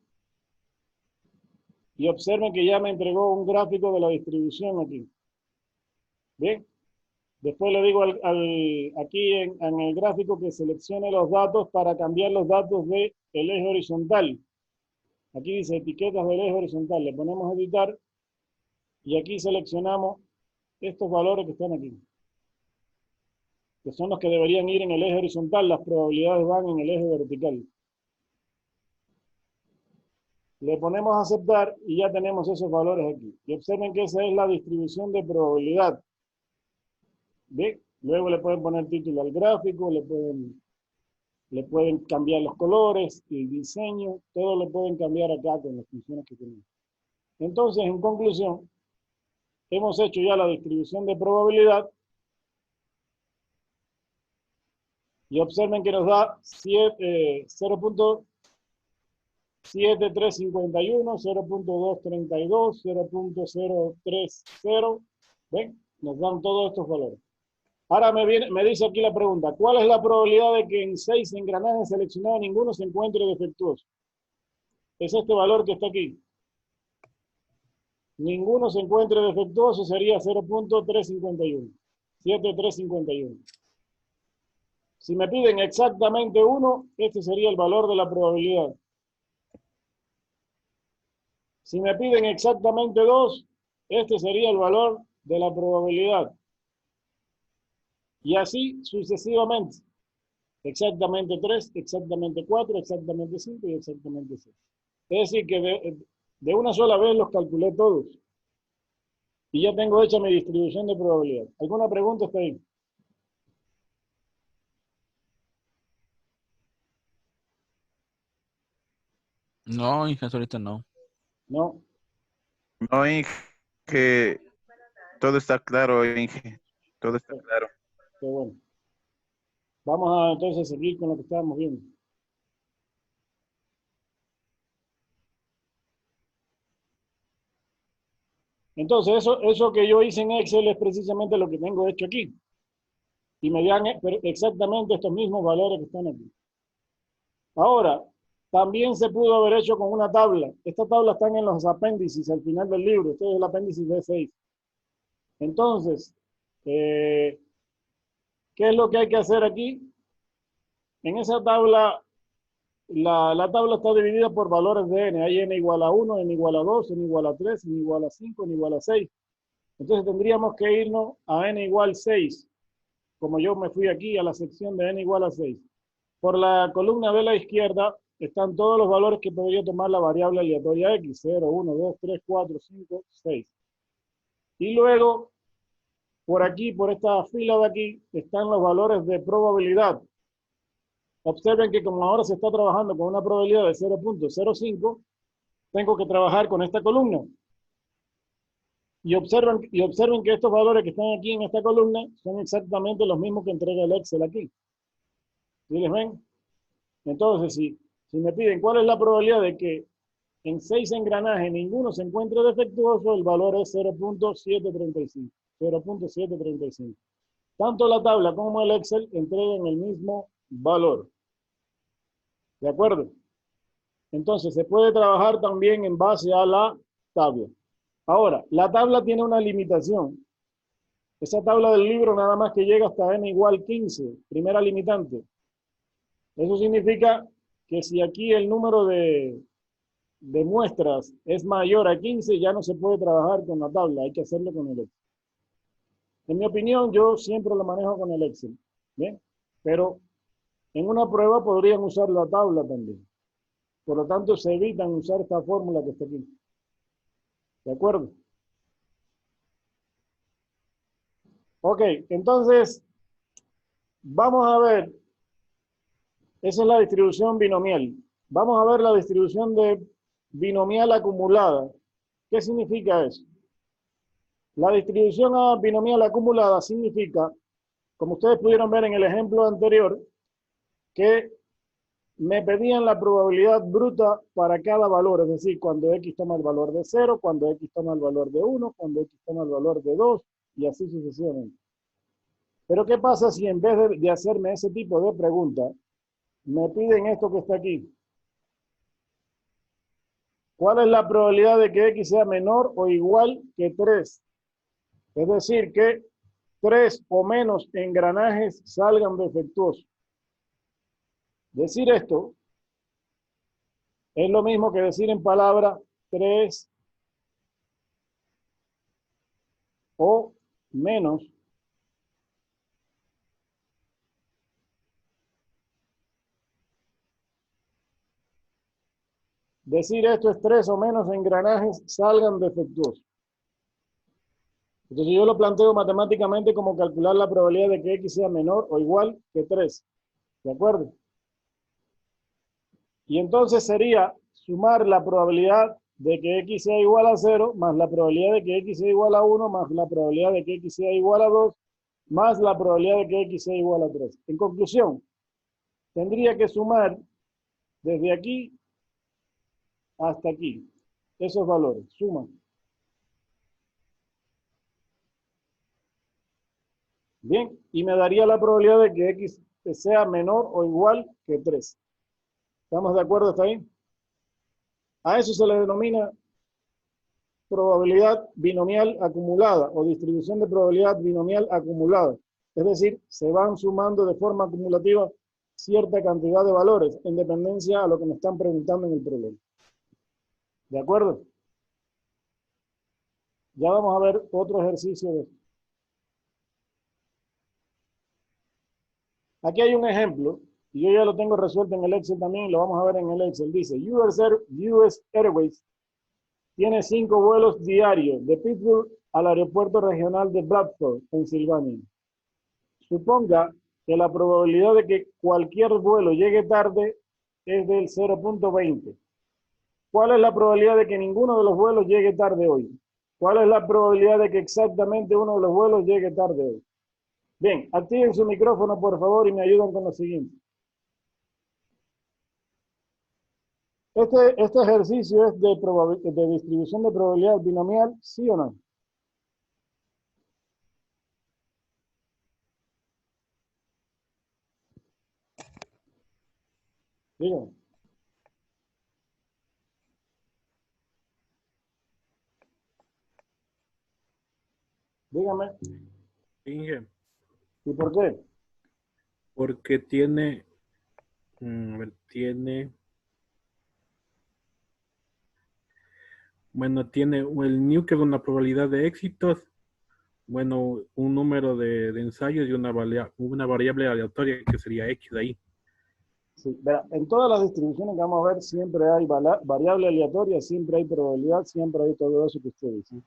y observen que ya me entregó un gráfico de la distribución aquí. Bien. Después le digo aquí en el gráfico que seleccione los datos para cambiar los datos del eje horizontal. Aquí dice etiquetas del eje horizontal. Le ponemos editar y aquí seleccionamos estos valores que están aquí, que son los que deberían ir en el eje horizontal. Las probabilidades van en el eje vertical. Le ponemos a aceptar y ya tenemos esos valores aquí. Y observen que esa es la distribución de probabilidad. ¿Bien? Luego le pueden poner título al gráfico, le pueden cambiar los colores, el diseño, todo lo pueden cambiar acá con las funciones que tenemos. Entonces, en conclusión, hemos hecho ya la distribución de probabilidad y observen que nos da 0.7351, 0.232, 0.030, ¿ven? Nos dan todos estos valores. Ahora me dice aquí la pregunta, ¿cuál es la probabilidad de que en 6 engranajes seleccionados ninguno se encuentre defectuoso? Es este valor que está aquí. Ninguno se encuentre defectuoso sería 0.351, 7351. Si me piden exactamente 1, este sería el valor de la probabilidad. Si me piden exactamente 2, este sería el valor de la probabilidad. Y así sucesivamente. Exactamente 3, exactamente 4, exactamente 5 y exactamente 6. Es decir, que de una sola vez los calculé todos. Y ya tengo hecha mi distribución de probabilidad. ¿Alguna pregunta hasta ahí? No, hija, ahorita no. No. No, Inge, que todo está claro, Inge. Todo está claro. Qué bueno. Vamos a entonces seguir con lo que estábamos viendo. Entonces, eso que yo hice en Excel es precisamente lo que tengo hecho aquí. Y me dan exactamente estos mismos valores que están aquí. Ahora, también se pudo haber hecho con una tabla. Esta tabla está en los apéndices al final del libro. Este es el apéndice B6. Entonces, ¿qué es lo que hay que hacer aquí? En esa tabla, la tabla está dividida por valores de n. Hay n igual a 1, n igual a 2, n igual a 3, n igual a 5, n igual a 6. Entonces tendríamos que irnos a n igual 6. Como yo me fui aquí a la sección de n igual a 6. Por la columna de la izquierda están todos los valores que podría tomar la variable aleatoria x. 0, 1, 2, 3, 4, 5, 6. Y luego, por aquí, por esta fila de aquí, están los valores de probabilidad. Observen que como ahora se está trabajando con una probabilidad de 0.05, tengo que trabajar con esta columna. Y observen que estos valores que están aquí en esta columna son exactamente los mismos que entrega el Excel aquí. ¿Sí les ven? Entonces, si me piden cuál es la probabilidad de que en 6 engranajes ninguno se encuentre defectuoso, el valor es 0.735. 0.735. Tanto la tabla como el Excel entregan el mismo valor. ¿De acuerdo? Entonces, se puede trabajar también en base a la tabla. Ahora, la tabla tiene una limitación. Esa tabla del libro nada más que llega hasta n igual 15, primera limitante. Eso significa que si aquí el número de muestras es mayor a 15, ya no se puede trabajar con la tabla, hay que hacerlo con el Excel. En mi opinión, yo siempre lo manejo con el Excel. ¿Bien? Pero en una prueba podrían usar la tabla también. Por lo tanto, se evitan usar esta fórmula que está aquí. ¿De acuerdo? Ok, entonces, vamos a ver. Esa es la distribución binomial. Vamos a ver la distribución de binomial acumulada. ¿Qué significa eso? La distribución binomial acumulada significa, como ustedes pudieron ver en el ejemplo anterior, que me pedían la probabilidad bruta para cada valor, es decir, cuando X toma el valor de 0, cuando X toma el valor de 1, cuando X toma el valor de 2, y así sucesivamente. Pero ¿qué pasa si en vez de hacerme ese tipo de pregunta, me piden esto que está aquí? ¿Cuál es la probabilidad de que X sea menor o igual que 3? Es decir, que 3 o menos engranajes salgan defectuosos. Decir esto es lo mismo que decir en palabra 3 o menos decir esto es 3 o menos engranajes salgan defectuosos. Entonces yo lo planteo matemáticamente como calcular la probabilidad de que X sea menor o igual que 3. ¿De acuerdo? Y entonces sería sumar la probabilidad de que X sea igual a 0, más la probabilidad de que X sea igual a 1, más la probabilidad de que X sea igual a 2, más la probabilidad de que X sea igual a 3. En conclusión, tendría que sumar desde aquí hasta aquí esos valores. Suman. Bien, y me daría la probabilidad de que X sea menor o igual que 3. ¿Estamos de acuerdo hasta ahí? A eso se le denomina probabilidad binomial acumulada o distribución de probabilidad binomial acumulada. Es decir, se van sumando de forma acumulativa cierta cantidad de valores en dependencia a lo que me están preguntando en el problema. ¿De acuerdo? Ya vamos a ver otro ejercicio de esto. Aquí hay un ejemplo, y yo ya lo tengo resuelto en el Excel también, lo vamos a ver en el Excel. Dice, US Airways tiene 5 vuelos diarios de Pittsburgh al aeropuerto regional de Bradford, Pensilvania. Suponga que la probabilidad de que cualquier vuelo llegue tarde es del 0.20. ¿Cuál es la probabilidad de que ninguno de los vuelos llegue tarde hoy? ¿Cuál es la probabilidad de que exactamente uno de los vuelos llegue tarde hoy? Bien, activen su micrófono, por favor, y me ayudan con lo siguiente. Este ejercicio es de distribución de probabilidad binomial, ¿sí o no? Díganme. Dígame. Inge, ¿Y por qué? porque tiene, a ver, tiene el new que es una probabilidad de éxitos, bueno, un número de ensayos y una variable aleatoria que sería X de ahí. Sí, verá, en todas las distribuciones que vamos a ver siempre hay variable aleatoria, siempre hay probabilidad, siempre hay todo eso que ustedes dicen.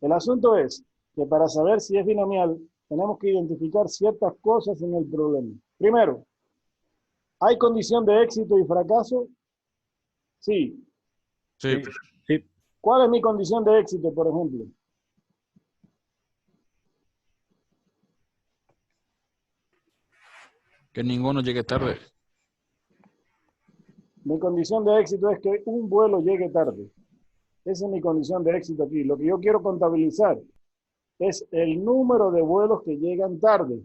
El asunto es que para saber si es binomial, tenemos que identificar ciertas cosas en el problema. Primero, ¿hay condición de éxito y fracaso? Sí. Sí. Sí. ¿Cuál es mi condición de éxito, por ejemplo? Que ninguno llegue tarde. Mi condición de éxito es que un vuelo llegue tarde. Esa es mi condición de éxito aquí. Lo que yo quiero contabilizar es el número de vuelos que llegan tarde.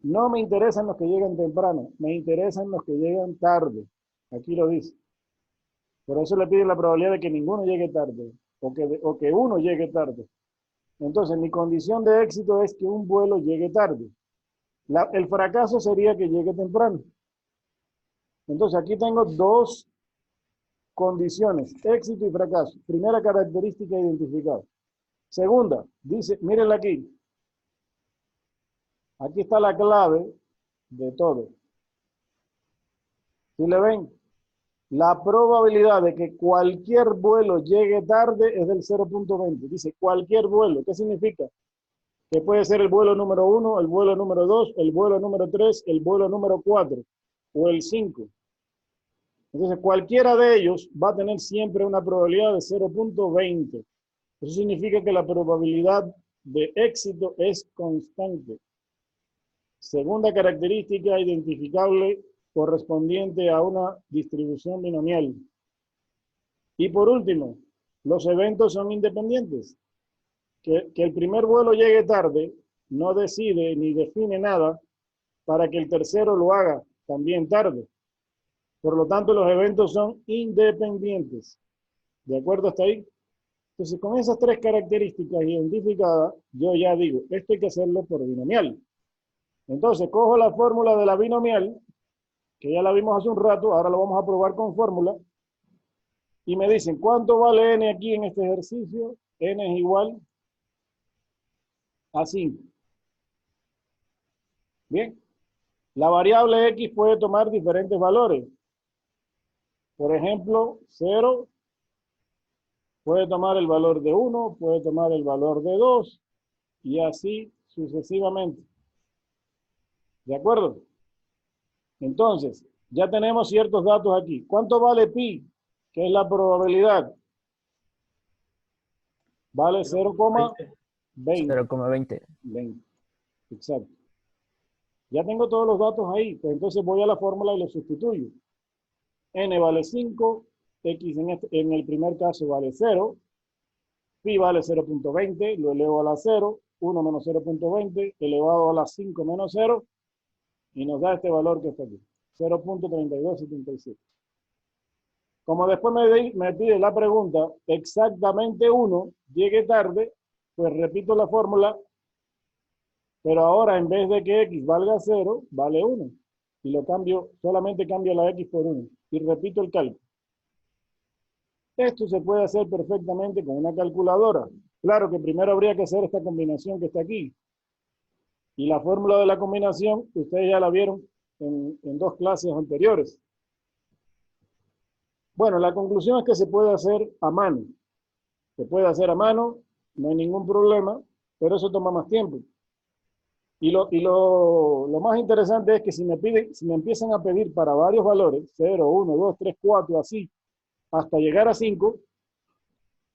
No me interesan los que llegan temprano, me interesan los que llegan tarde. Aquí lo dice. Por eso le piden la probabilidad de que ninguno llegue tarde o que uno llegue tarde. Entonces, mi condición de éxito es que un vuelo llegue tarde. El fracaso sería que llegue temprano. Entonces, aquí tengo dos condiciones, éxito y fracaso. Primera característica identificada. Segunda, dice, mírenla aquí. Aquí está la clave de todo. Si le ven, la probabilidad de que cualquier vuelo llegue tarde es del 0.20. Dice cualquier vuelo. ¿Qué significa? Que puede ser el vuelo número 1, el vuelo número 2, el vuelo número 3, el vuelo número 4 o el 5. Entonces, cualquiera de ellos va a tener siempre una probabilidad de 0.20. Eso significa que la probabilidad de éxito es constante. Segunda característica identificable correspondiente a una distribución binomial. Y por último, los eventos son independientes. Que el primer vuelo llegue tarde no decide ni define nada para que el tercero lo haga también tarde. Por lo tanto, los eventos son independientes. ¿De acuerdo hasta ahí? Entonces, con esas tres características identificadas, yo ya digo, esto hay que hacerlo por binomial. Entonces, cojo la fórmula de la binomial, que ya la vimos hace un rato, ahora lo vamos a probar con fórmula, y me dicen, ¿cuánto vale n aquí en este ejercicio? N es igual a 5. Bien, la variable x puede tomar diferentes valores. Por ejemplo, 0 puede tomar el valor de 1, puede tomar el valor de 2, y así sucesivamente. ¿De acuerdo? Entonces, ya tenemos ciertos datos aquí. ¿Cuánto vale pi? Que es la probabilidad. Vale 0,20. 0,20. 20. Exacto. Ya tengo todos los datos ahí, pues entonces voy a la fórmula y lo sustituyo. N vale 5, X en el primer caso vale 0, pi vale 0.20, lo elevo a la 0, 1 menos 0.20, elevado a la 5 menos 0, y nos da este valor que está aquí, 0.3277. Como después me pide la pregunta, exactamente 1, llegue tarde, pues repito la fórmula, pero ahora en vez de que x valga 0, vale 1. Y lo cambio, solamente cambio la x por 1. Y repito el cálculo. Esto se puede hacer perfectamente con una calculadora. Claro que primero habría que hacer esta combinación que está aquí. Y la fórmula de la combinación, ustedes ya la vieron en dos clases anteriores. Bueno, la conclusión es que se puede hacer a mano. Se puede hacer a mano, no hay ningún problema, pero eso toma más tiempo. Y lo más interesante es que si me empiezan a pedir para varios valores, 0, 1, 2, 3, 4, así, hasta llegar a 5,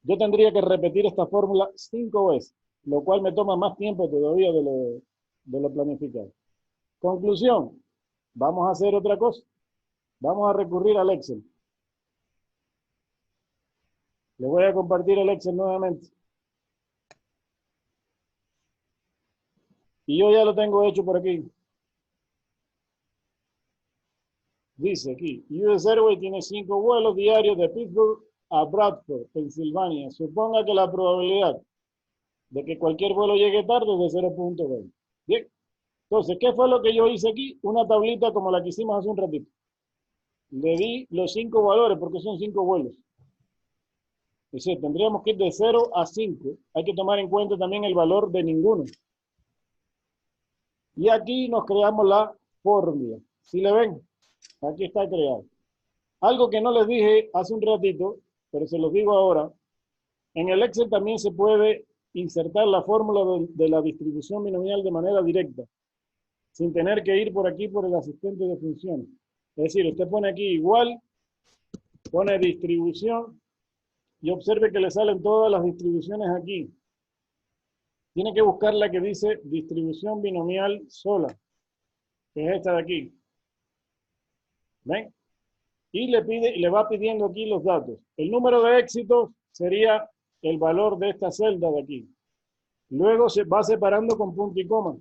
yo tendría que repetir esta fórmula 5 veces, lo cual me toma más tiempo todavía de lo planificado. Conclusión, vamos a hacer otra cosa. Vamos a recurrir al Excel. Les voy a compartir el Excel nuevamente. Y yo ya lo tengo hecho por aquí. Dice aquí, US Airways tiene 5 vuelos diarios de Pittsburgh a Bradford, Pensilvania. Suponga que la probabilidad de que cualquier vuelo llegue tarde es de 0.20. Bien. Entonces, ¿qué fue lo que yo hice aquí? Una tablita como la que hicimos hace un ratito. Le di los 5 valores porque son 5 vuelos. Es decir, tendríamos que ir de 0 a 5. Hay que tomar en cuenta también el valor de ninguno. Y aquí nos creamos la fórmula. ¿Sí le ven? Aquí está creado. Algo que no les dije hace un ratito, pero se los digo ahora. En el Excel también se puede insertar la fórmula de la distribución binomial de manera directa, sin tener que ir por aquí por el asistente de funciones. Es decir, usted pone aquí igual, pone distribución, y observe que le salen todas las distribuciones aquí. Tiene que buscar la que dice distribución binomial sola, que es esta de aquí. ¿Ven? Y le va pidiendo aquí los datos. El número de éxitos sería el valor de esta celda de aquí. Luego se va separando con punto y coma.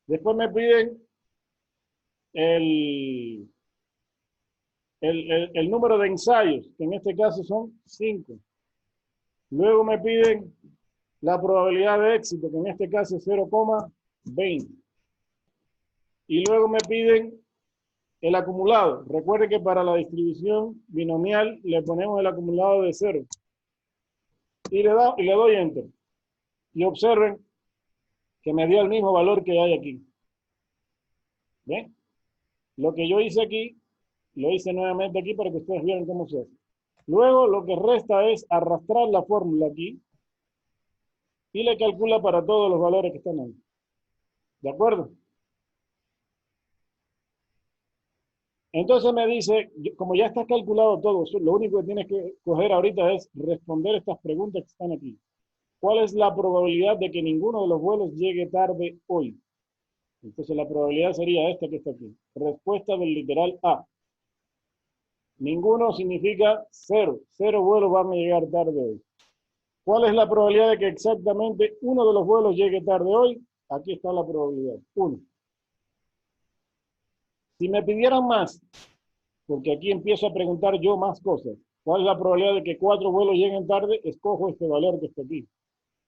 Después me piden el número de ensayos, que en este caso son 5. Luego me piden la probabilidad de éxito, que en este caso es 0,20. Y luego me piden el acumulado. Recuerde que para la distribución binomial le ponemos el acumulado de 0. Y le doy Enter. Y observen que me dio el mismo valor que hay aquí. ¿Ven? Lo que yo hice aquí, lo hice nuevamente aquí para que ustedes vean cómo se hace. Luego lo que resta es arrastrar la fórmula aquí y le calcula para todos los valores que están ahí. ¿De acuerdo? Entonces me dice, como ya está calculado todo, lo único que tienes que coger ahorita es responder estas preguntas que están aquí. ¿Cuál es la probabilidad de que ninguno de los vuelos llegue tarde hoy? Entonces la probabilidad sería esta que está aquí. Respuesta del literal A. Ninguno significa cero. Cero vuelos van a llegar tarde hoy. ¿Cuál es la probabilidad de que exactamente uno de los vuelos llegue tarde hoy? Aquí está la probabilidad. 1. Si me pidieran más, porque aquí empiezo a preguntar yo más cosas, ¿cuál es la probabilidad de que 4 vuelos lleguen tarde? Escojo este valor que está aquí.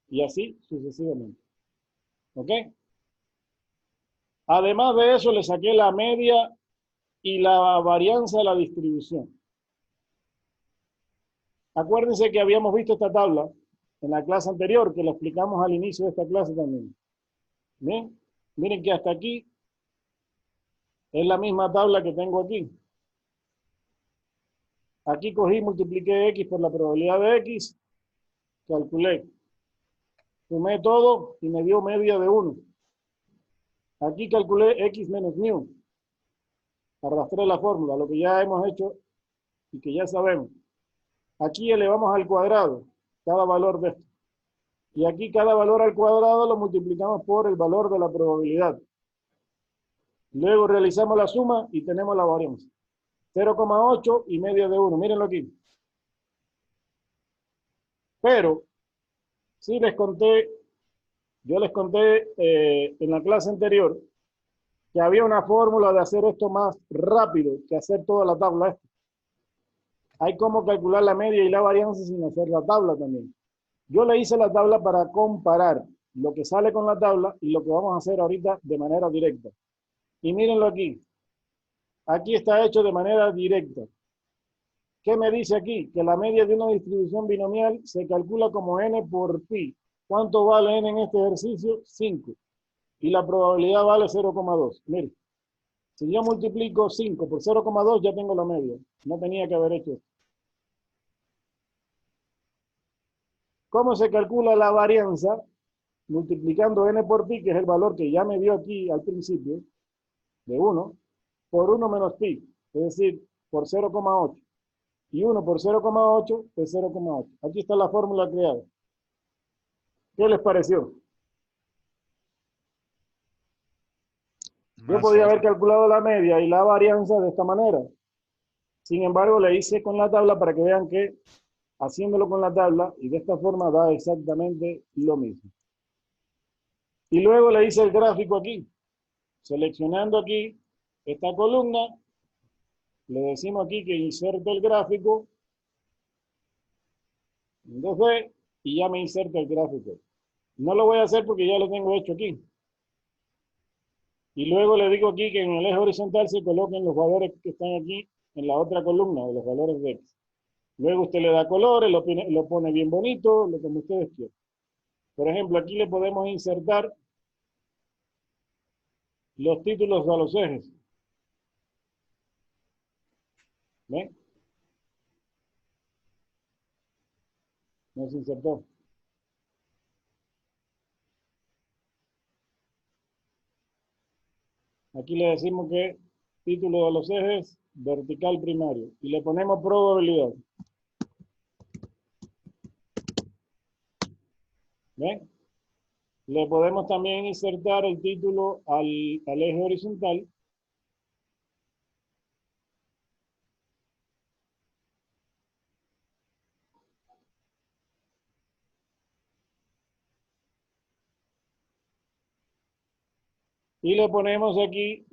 Y así sucesivamente. ¿Ok? Además de eso, le saqué la media y la varianza de la distribución. Acuérdense que habíamos visto esta tabla en la clase anterior, que la explicamos al inicio de esta clase también. ¿Bien? Miren que hasta aquí es la misma tabla que tengo aquí. Aquí cogí, multipliqué X por la probabilidad de X, calculé, sumé todo y me dio media de 1. Aquí calculé X menos mu. Arrastré la fórmula, lo que ya hemos hecho y que ya sabemos. Aquí elevamos al cuadrado cada valor de esto. Y aquí cada valor al cuadrado lo multiplicamos por el valor de la probabilidad. Luego realizamos la suma y tenemos la varianza. 0,8 y media de 1. Mírenlo aquí. Pero, si les conté, yo les conté en la clase anterior que había una fórmula de hacer esto más rápido que hacer toda la tabla esta. Hay cómo calcular la media y la varianza sin hacer la tabla también. Yo le hice la tabla para comparar lo que sale con la tabla y lo que vamos a hacer ahorita de manera directa. Y mírenlo aquí. Aquí está hecho de manera directa. ¿Qué me dice aquí? Que la media de una distribución binomial se calcula como n por pi. ¿Cuánto vale n en este ejercicio? 5. Y la probabilidad vale 0,2. Miren, si yo multiplico 5 por 0,2 ya tengo la media. No tenía que haber hecho esto. ¿Cómo se calcula la varianza? Multiplicando n por pi, que es el valor que ya me dio aquí al principio, de 1, por 1 menos pi, es decir, por 0,8. Y 1 por 0,8 es 0,8. Aquí está la fórmula creada. ¿Qué les pareció? Yo podía haber calculado la media y la varianza de esta manera. Sin embargo, le hice con la tabla para que vean que haciéndolo con la tabla y de esta forma da exactamente lo mismo. Y luego le hice el gráfico aquí. Seleccionando aquí esta columna, le decimos aquí que inserte el gráfico en 2D y ya me inserta el gráfico. No lo voy a hacer porque ya lo tengo hecho aquí. Y luego le digo aquí que en el eje horizontal se coloquen los valores que están aquí en la otra columna, de los valores de X. Luego usted le da colores, lo pone bien bonito, lo como ustedes quieran. Por ejemplo, aquí le podemos insertar los títulos a los ejes. ¿Ven? No se insertó. Aquí le decimos que título de los ejes, vertical primario. Y le ponemos probabilidad. ¿Ven? Le podemos también insertar el título al eje horizontal. Y le ponemos aquí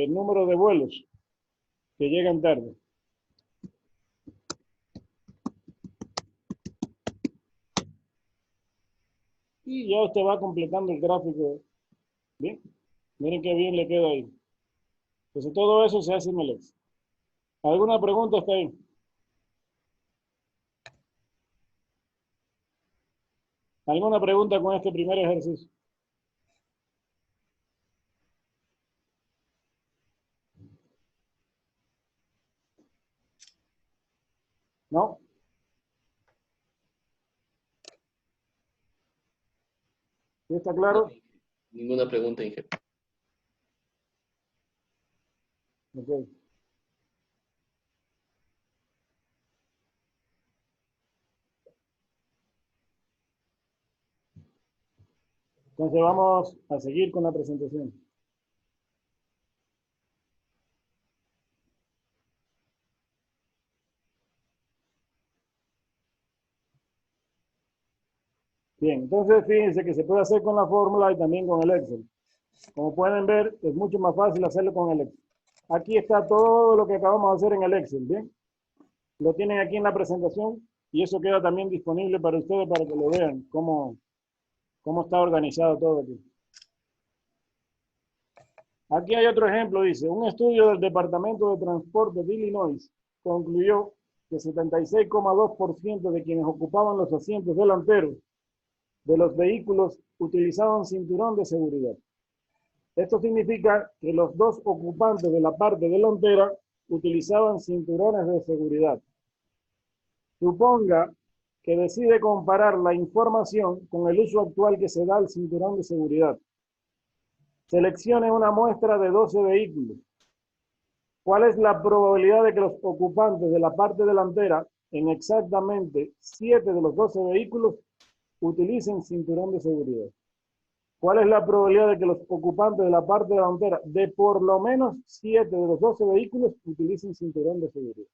número de vuelos que llegan tarde. Y ya usted va completando el gráfico. Bien, miren qué bien le queda ahí. Entonces todo eso se hace en el Excel. ¿Alguna pregunta hasta ahí? ¿Alguna pregunta con este primer ejercicio? ¿No? ¿Sí está claro? Ninguna pregunta, Inge. Ok. Entonces vamos a seguir con la presentación. Bien, entonces fíjense que se puede hacer con la fórmula y también con el Excel. Como pueden ver, es mucho más fácil hacerlo con el Excel. Aquí está todo lo que acabamos de hacer en el Excel, ¿bien? Lo tienen aquí en la presentación y eso queda también disponible para ustedes para que lo vean, cómo está organizado todo aquí. Aquí hay otro ejemplo, dice, un estudio del Departamento de Transporte de Illinois concluyó que 76,2% de quienes ocupaban los asientos delanteros de los vehículos utilizaban cinturón de seguridad. Esto significa que los dos ocupantes de la parte delantera utilizaban cinturones de seguridad. Suponga que decide comparar la información con el uso actual que se da al cinturón de seguridad. Seleccione una muestra de 12 vehículos. ¿Cuál es la probabilidad de que los ocupantes de la parte delantera, en exactamente 7 de los 12 vehículos, utilicen cinturón de seguridad? ¿Cuál es la probabilidad de que los ocupantes de la parte delantera de por lo menos 7 de los 12 vehículos utilicen cinturón de seguridad?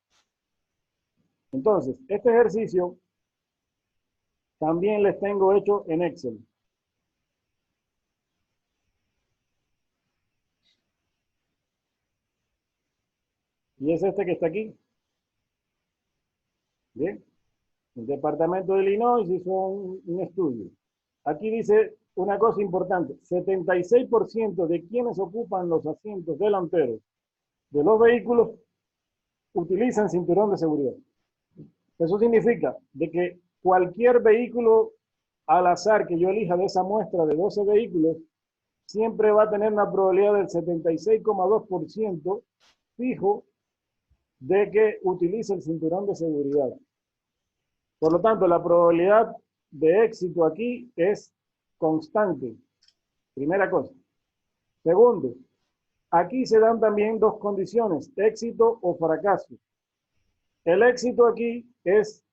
Entonces, este ejercicio también les tengo hecho en Excel. Y es este que está aquí. Bien. El Departamento de Illinois hizo un estudio. Aquí dice una cosa importante. 76% de quienes ocupan los asientos delanteros de los vehículos utilizan cinturón de seguridad. Eso significa de que cualquier vehículo al azar que yo elija de esa muestra de 12 vehículos, siempre va a tener una probabilidad del 76,2% fijo de que utilice el cinturón de seguridad. Por lo tanto, la probabilidad de éxito aquí es constante. Primera cosa. Segundo, aquí se dan también dos condiciones, éxito o fracaso. El éxito aquí es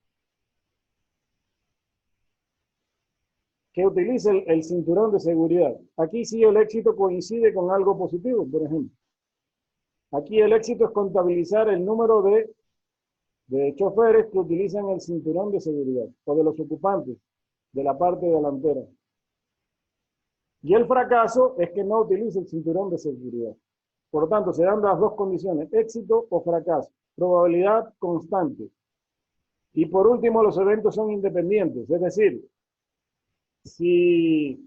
que utilice el cinturón de seguridad. Aquí sí el éxito coincide con algo positivo, por ejemplo. Aquí el éxito es contabilizar el número de choferes que utilizan el cinturón de seguridad o de los ocupantes de la parte delantera. Y el fracaso es que no utilice el cinturón de seguridad. Por lo tanto, se dan las dos condiciones, éxito o fracaso, probabilidad constante. Y por último, los eventos son independientes, es decir, si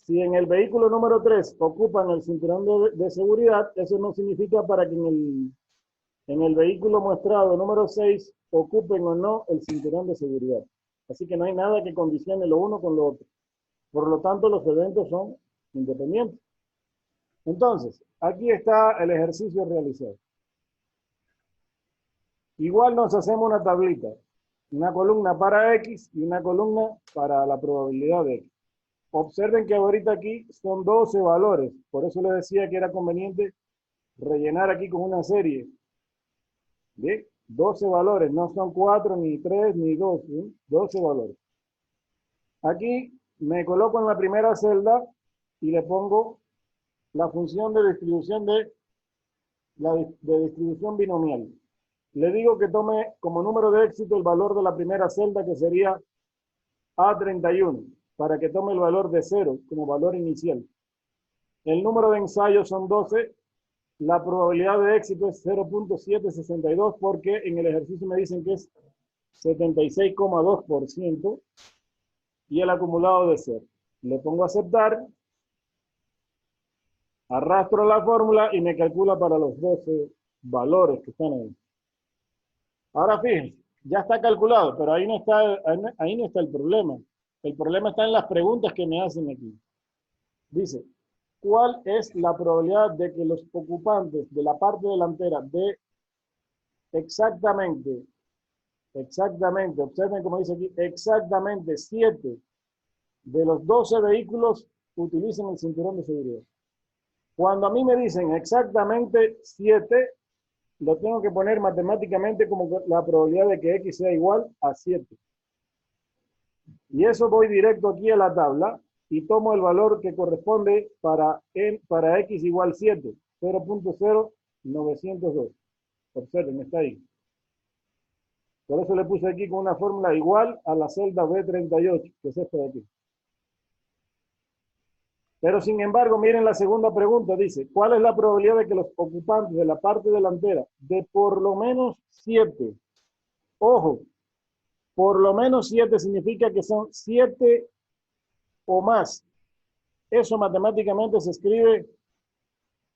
en el vehículo número 3 ocupan el cinturón de seguridad, eso no significa para que en el vehículo muestrado número 6 ocupen o no el cinturón de seguridad. Así que no hay nada que condicione lo uno con lo otro. Por lo tanto, los eventos son independientes. Entonces, aquí está el ejercicio realizado. Igual nos hacemos una tablita. Una columna para X y una columna para la probabilidad de X. Observen que ahorita aquí son 12 valores. Por eso les decía que era conveniente rellenar aquí con una serie. ¿Bien? 12 valores. No son 4, ni 3, ni 2. ¿sí? 12 valores. Aquí me coloco en la primera celda y le pongo la función de distribución de distribución binomial. Le digo que tome como número de éxito el valor de la primera celda, que sería A31, para que tome el valor de 0 como valor inicial. El número de ensayos son 12. La probabilidad de éxito es 0.762 porque en el ejercicio me dicen que es 76,2% y el acumulado de 0. Le pongo a aceptar, arrastro la fórmula y me calcula para los 12 valores que están ahí. Ahora fíjense, ya está calculado, pero ahí no está el problema. El problema está en las preguntas que me hacen aquí. Dice, ¿cuál es la probabilidad de que los ocupantes de la parte delantera de exactamente, observen como dice aquí, exactamente 7 de los 12 vehículos utilicen el cinturón de seguridad? Cuando a mí me dicen exactamente 7, lo tengo que poner matemáticamente como la probabilidad de que X sea igual a 7. Y eso voy directo aquí a la tabla y tomo el valor que corresponde para X igual 7, 0.0902. Observen, está ahí. Por eso le puse aquí con una fórmula igual a la celda B38, que es esta de aquí. Pero sin embargo, miren la segunda pregunta, dice, ¿cuál es la probabilidad de que los ocupantes de la parte delantera de por lo menos 7, ojo, por lo menos 7 significa que son 7 o más? Eso matemáticamente se escribe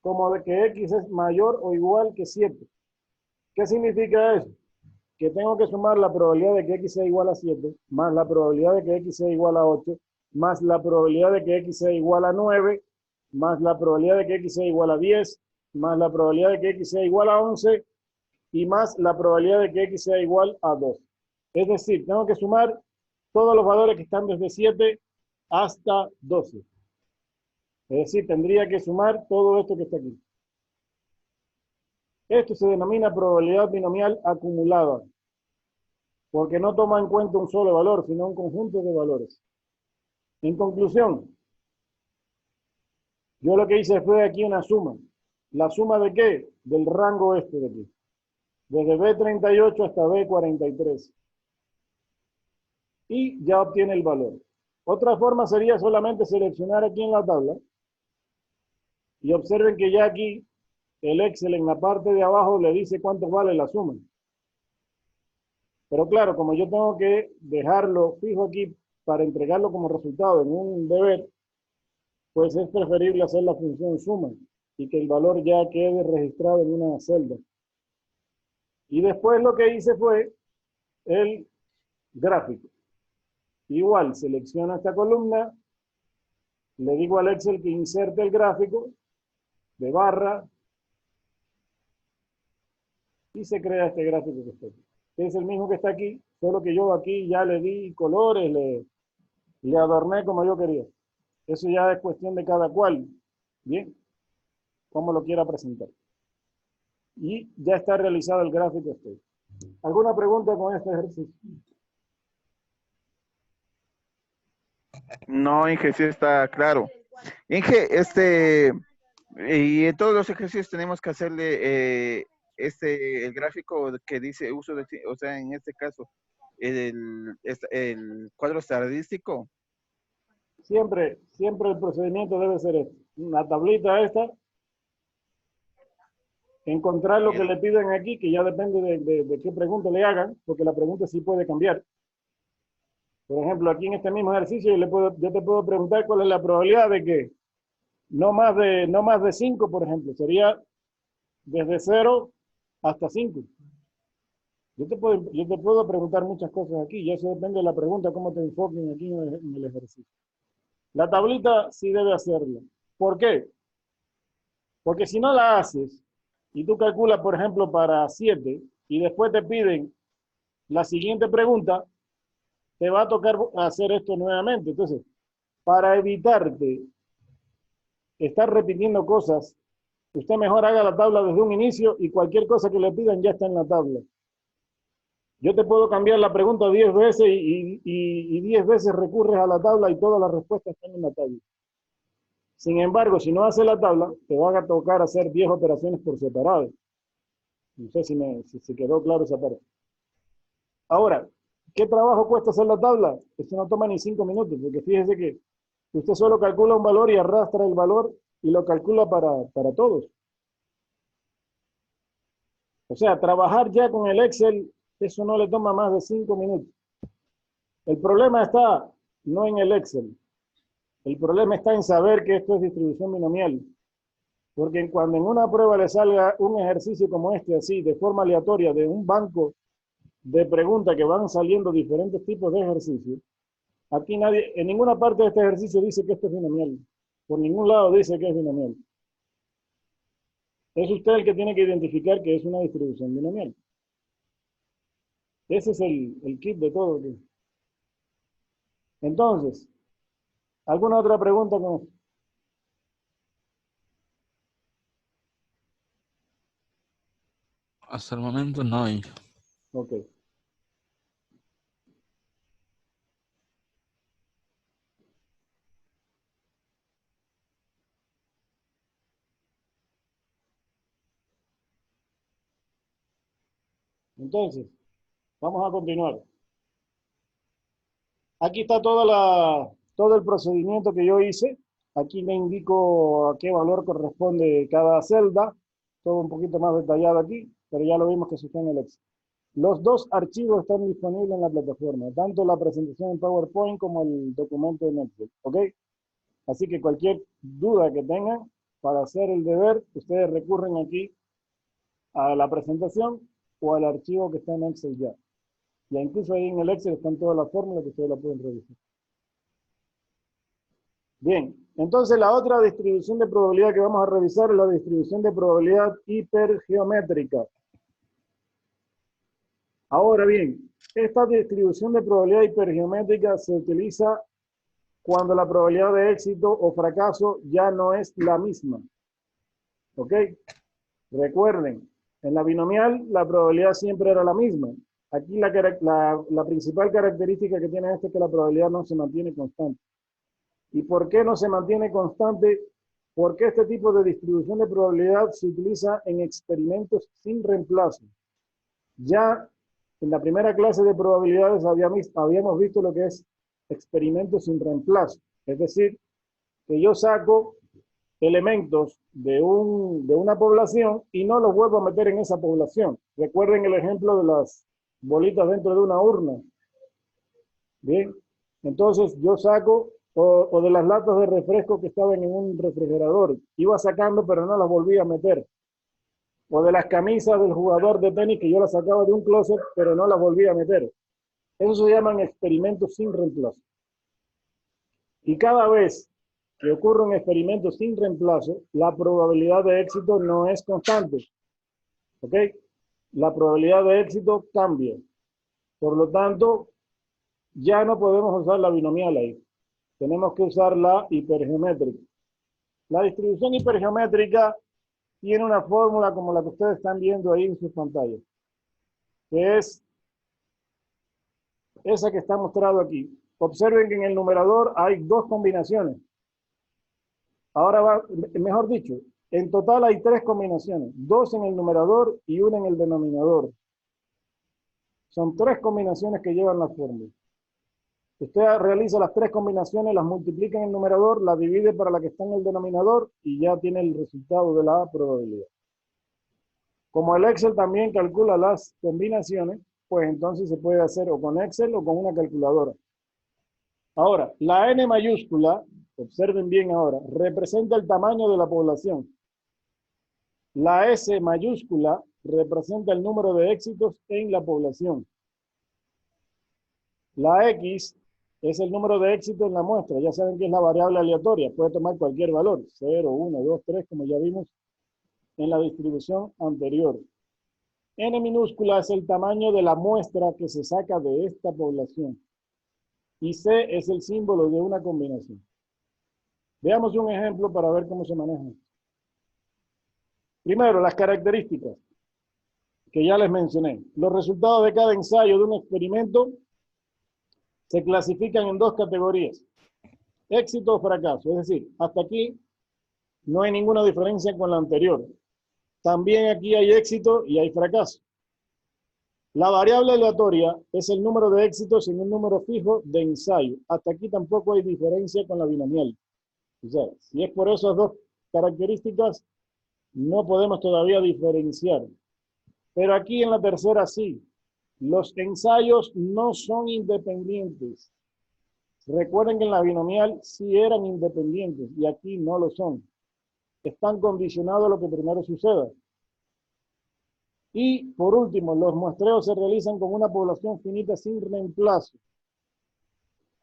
como de que X es mayor o igual que 7. ¿Qué significa eso? Que tengo que sumar la probabilidad de que X sea igual a 7, más la probabilidad de que X sea igual a 8, más la probabilidad de que X sea igual a 9, más la probabilidad de que X sea igual a 10, más la probabilidad de que X sea igual a 11, y más la probabilidad de que X sea igual a 2. Es decir, tengo que sumar todos los valores que están desde 7 hasta 12. Es decir, tendría que sumar todo esto que está aquí. Esto se denomina probabilidad binomial acumulada, porque no toma en cuenta un solo valor, sino un conjunto de valores. En conclusión, yo lo que hice fue aquí una suma. ¿La suma de qué? Del rango este de aquí. Desde B38 hasta B43. Y ya obtiene el valor. Otra forma sería solamente seleccionar aquí en la tabla. Y observen que ya aquí el Excel en la parte de abajo le dice cuánto vale la suma. Pero claro, como yo tengo que dejarlo fijo aquí para entregarlo como resultado en un deber, pues es preferible hacer la función suma y que el valor ya quede registrado en una celda. Y después lo que hice fue el gráfico. Igual, selecciono esta columna, le digo al Excel que inserte el gráfico de barra y se crea este gráfico que está aquí. Es el mismo que está aquí, solo que yo aquí ya le di colores, le adorné como yo quería. Eso ya es cuestión de cada cual, bien, cómo lo quiera presentar. Y ya está realizado el gráfico este. ¿Alguna pregunta con este ejercicio? No, Inge, sí está claro. Inge, y en todos los ejercicios tenemos que hacerle el gráfico que dice uso de, o sea, en este caso, el cuadro estadístico. Siempre el procedimiento debe ser este. Una tablita esta, encontrar lo que le piden aquí, que ya depende de qué pregunta le hagan, porque la pregunta sí puede cambiar. Por ejemplo, aquí en este mismo ejercicio yo te puedo preguntar cuál es la probabilidad de que no más de 5, por ejemplo, sería desde 0 hasta 5. Yo te puedo preguntar muchas cosas aquí, y eso depende de la pregunta, cómo te enfoquen aquí en el ejercicio. La tablita sí debe hacerla. ¿Por qué? Porque si no la haces, y tú calculas, por ejemplo, para 7, y después te piden la siguiente pregunta, te va a tocar hacer esto nuevamente. Entonces, para evitarte estar repitiendo cosas, usted mejor haga la tabla desde un inicio y cualquier cosa que le pidan ya está en la tabla. Yo te puedo cambiar la pregunta 10 veces y 10 veces recurres a la tabla y todas las respuestas están en la tabla. Sin embargo, si no haces la tabla, te va a tocar hacer 10 operaciones por separado. No sé si quedó claro esa parte. Ahora, ¿qué trabajo cuesta hacer la tabla? Esto no toma ni 5 minutos, porque fíjese que usted solo calcula un valor y arrastra el valor y lo calcula para todos. O sea, trabajar ya con el Excel, eso no le toma más de 5 minutos. El problema está no en el Excel. El problema está en saber que esto es distribución binomial. Porque cuando en una prueba le salga un ejercicio como este, así, de forma aleatoria, de un banco de preguntas que van saliendo diferentes tipos de ejercicios, aquí nadie, en ninguna parte de este ejercicio dice que esto es binomial. Por ningún lado dice que es binomial. Es usted el que tiene que identificar que es una distribución binomial. Ese es el kit de todo aquí. Entonces, ¿alguna otra pregunta con esto? Hasta el momento no hay. Ok. Entonces, Vamos a continuar. Aquí está todo el procedimiento que yo hice. Aquí le indico a qué valor corresponde cada celda. Todo un poquito más detallado aquí, pero ya lo vimos que se está en el Excel. Los dos archivos están disponibles en la plataforma, tanto la presentación en PowerPoint como el documento en Excel, ¿ok? Así que cualquier duda que tengan para hacer el deber, ustedes recurren aquí a la presentación o al archivo que está en Excel ya. Ya incluso ahí en el Excel están todas las fórmulas que ustedes la pueden revisar. Bien, entonces la otra distribución de probabilidad que vamos a revisar es la distribución de probabilidad hipergeométrica. Ahora bien, esta distribución de probabilidad hipergeométrica se utiliza cuando la probabilidad de éxito o fracaso ya no es la misma. ¿Ok? Recuerden, en la binomial la probabilidad siempre era la misma. Aquí la principal característica que tiene es que la probabilidad no se mantiene constante. ¿Y por qué no se mantiene constante? Porque este tipo de distribución de probabilidad se utiliza en experimentos sin reemplazo. Ya en la primera clase de probabilidades habíamos visto lo que es experimentos sin reemplazo. Es decir, que yo saco elementos de una población y no los vuelvo a meter en esa población. Recuerden el ejemplo de las bolitas dentro de una urna. Bien, entonces yo saco, o de las latas de refresco que estaban en un refrigerador, iba sacando pero no las volvía a meter. O de las camisas del jugador de tenis que yo las sacaba de un closet pero no las volvía a meter. Eso se llaman experimentos sin reemplazo. Y cada vez que ocurre un experimento sin reemplazo, la probabilidad de éxito no es constante. ¿Ok? La probabilidad de éxito cambia. Por lo tanto, ya no podemos usar la binomial ahí. Tenemos que usar la hipergeométrica. La distribución hipergeométrica tiene una fórmula como la que ustedes están viendo ahí en sus pantallas, que es esa que está mostrado aquí. Observen que en el numerador hay dos combinaciones. Ahora mejor dicho, en total hay tres combinaciones, dos en el numerador y una en el denominador. Son tres combinaciones que llevan la fórmula. Usted realiza las tres combinaciones, las multiplica en el numerador, las divide para la que está en el denominador y ya tiene el resultado de la probabilidad. Como el Excel también calcula las combinaciones, pues entonces se puede hacer o con Excel o con una calculadora. Ahora, la N mayúscula, observen bien ahora, representa el tamaño de la población. La S mayúscula representa el número de éxitos en la población. La X es el número de éxitos en la muestra. Ya saben que es la variable aleatoria. Puede tomar cualquier valor. 0, 1, 2, 3, como ya vimos en la distribución anterior. N minúscula es el tamaño de la muestra que se saca de esta población. Y C es el símbolo de una combinación. Veamos un ejemplo para ver cómo se maneja. Primero, las características que ya les mencioné. Los resultados de cada ensayo de un experimento se clasifican en dos categorías. Éxito o fracaso. Es decir, hasta aquí no hay ninguna diferencia con la anterior. También aquí hay éxito y hay fracaso. La variable aleatoria es el número de éxitos en un número fijo de ensayo. Hasta aquí tampoco hay diferencia con la binomial. O sea, si es por esas dos características, no podemos todavía diferenciar. Pero aquí en la tercera sí. Los ensayos no son independientes. Recuerden que en la binomial sí eran independientes y aquí no lo son. Están condicionados a lo que primero suceda. Y por último, los muestreos se realizan con una población finita sin reemplazo.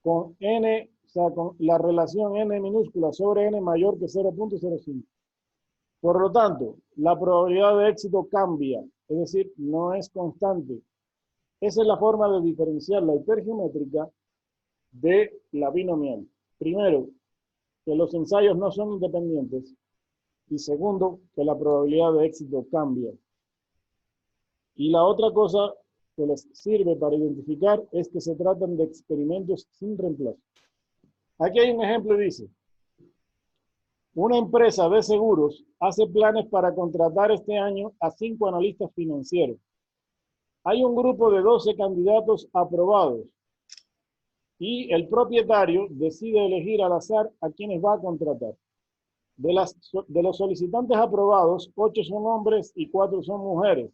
Con n, o sea, con la relación n minúscula sobre n mayor que 0.05. Por lo tanto, la probabilidad de éxito cambia, es decir, no es constante. Esa es la forma de diferenciar la hipergeométrica de la binomial. Primero, que los ensayos no son independientes. Y segundo, que la probabilidad de éxito cambia. Y la otra cosa que les sirve para identificar es que se tratan de experimentos sin reemplazo. Aquí hay un ejemplo y dice, una empresa de seguros hace planes para contratar este año a 5 analistas financieros. Hay un grupo de 12 candidatos aprobados y el propietario decide elegir al azar a quienes va a contratar. De los solicitantes aprobados, 8 son hombres y 4 son mujeres.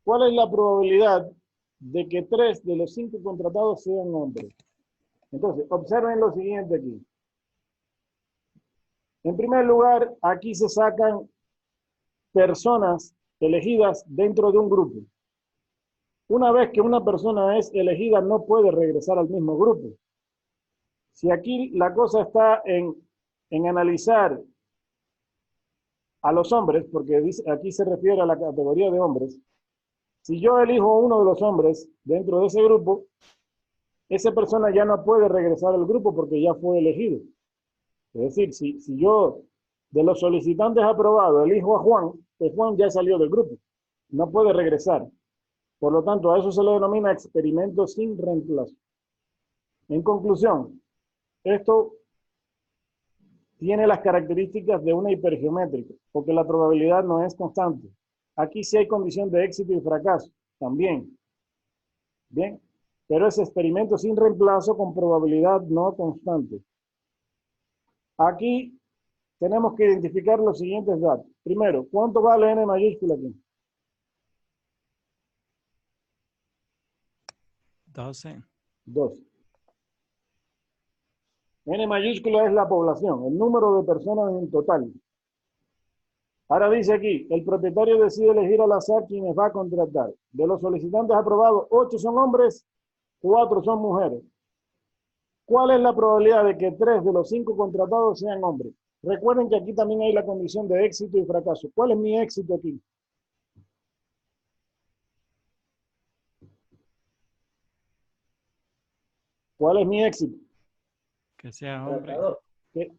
¿Cuál es la probabilidad de que 3 de los 5 contratados sean hombres? Entonces, observen lo siguiente aquí. En primer lugar, aquí se sacan personas elegidas dentro de un grupo. Una vez que una persona es elegida, no puede regresar al mismo grupo. Si aquí la cosa está en analizar a los hombres, porque aquí se refiere a la categoría de hombres, si yo elijo uno de los hombres dentro de ese grupo, esa persona ya no puede regresar al grupo porque ya fue elegido. Es decir, si yo de los solicitantes aprobados elijo a Juan, pues Juan ya salió del grupo, no puede regresar. Por lo tanto, a eso se le denomina experimento sin reemplazo. En conclusión, esto tiene las características de una hipergeométrica, porque la probabilidad no es constante. Aquí sí hay condición de éxito y fracaso, también. Bien, pero es experimento sin reemplazo con probabilidad no constante. Aquí tenemos que identificar los siguientes datos. Primero, ¿cuánto vale n mayúscula aquí? 12. 12. N mayúscula es la población, el número de personas en total. Ahora dice aquí, el propietario decide elegir al azar quienes va a contratar. De los solicitantes aprobados, 8 son hombres, 4 son mujeres. ¿Cuál es la probabilidad de que 3 de los 5 contratados sean hombres? Recuerden que aquí también hay la condición de éxito y fracaso. ¿Cuál es mi éxito aquí? ¿Cuál es mi éxito? Que sea hombre.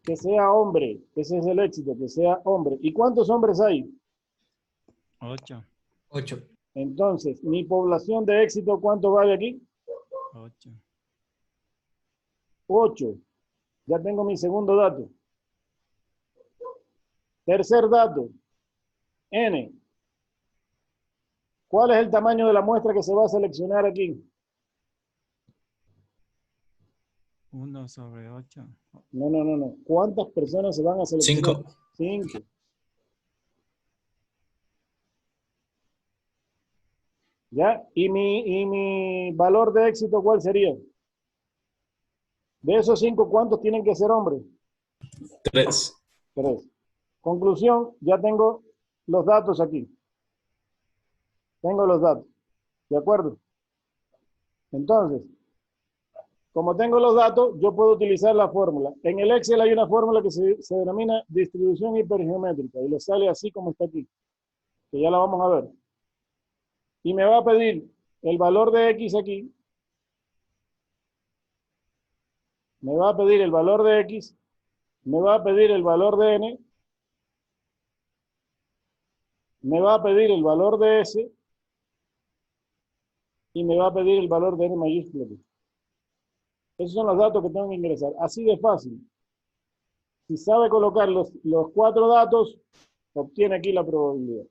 Que sea hombre. Ese es el éxito, que sea hombre. ¿Y cuántos hombres hay? 8. 8. Entonces, mi población de éxito, ¿cuánto vale aquí? 8. 8. Ya tengo mi segundo dato. Tercer dato. N. ¿Cuál es el tamaño de la muestra que se va a seleccionar aquí? 1 sobre 8. No. ¿Cuántas personas se van a seleccionar? 5. 5. ¿Ya? ¿Y mi valor de éxito cuál sería? De esos 5, ¿cuántos tienen que ser hombres? 3. 3. Conclusión, ya tengo los datos aquí. Tengo los datos. ¿De acuerdo? Entonces, como tengo los datos, yo puedo utilizar la fórmula. En el Excel hay una fórmula que se denomina distribución hipergeométrica y le sale así como está aquí, que ya la vamos a ver. Y me va a pedir el valor de X aquí. Me va a pedir el valor de X. Me va a pedir el valor de N. Me va a pedir el valor de S. Y me va a pedir el valor de N mayúscula aquí. Esos son los datos que tengo que ingresar. Así de fácil. Si sabe colocar los 4 datos, obtiene aquí la probabilidad.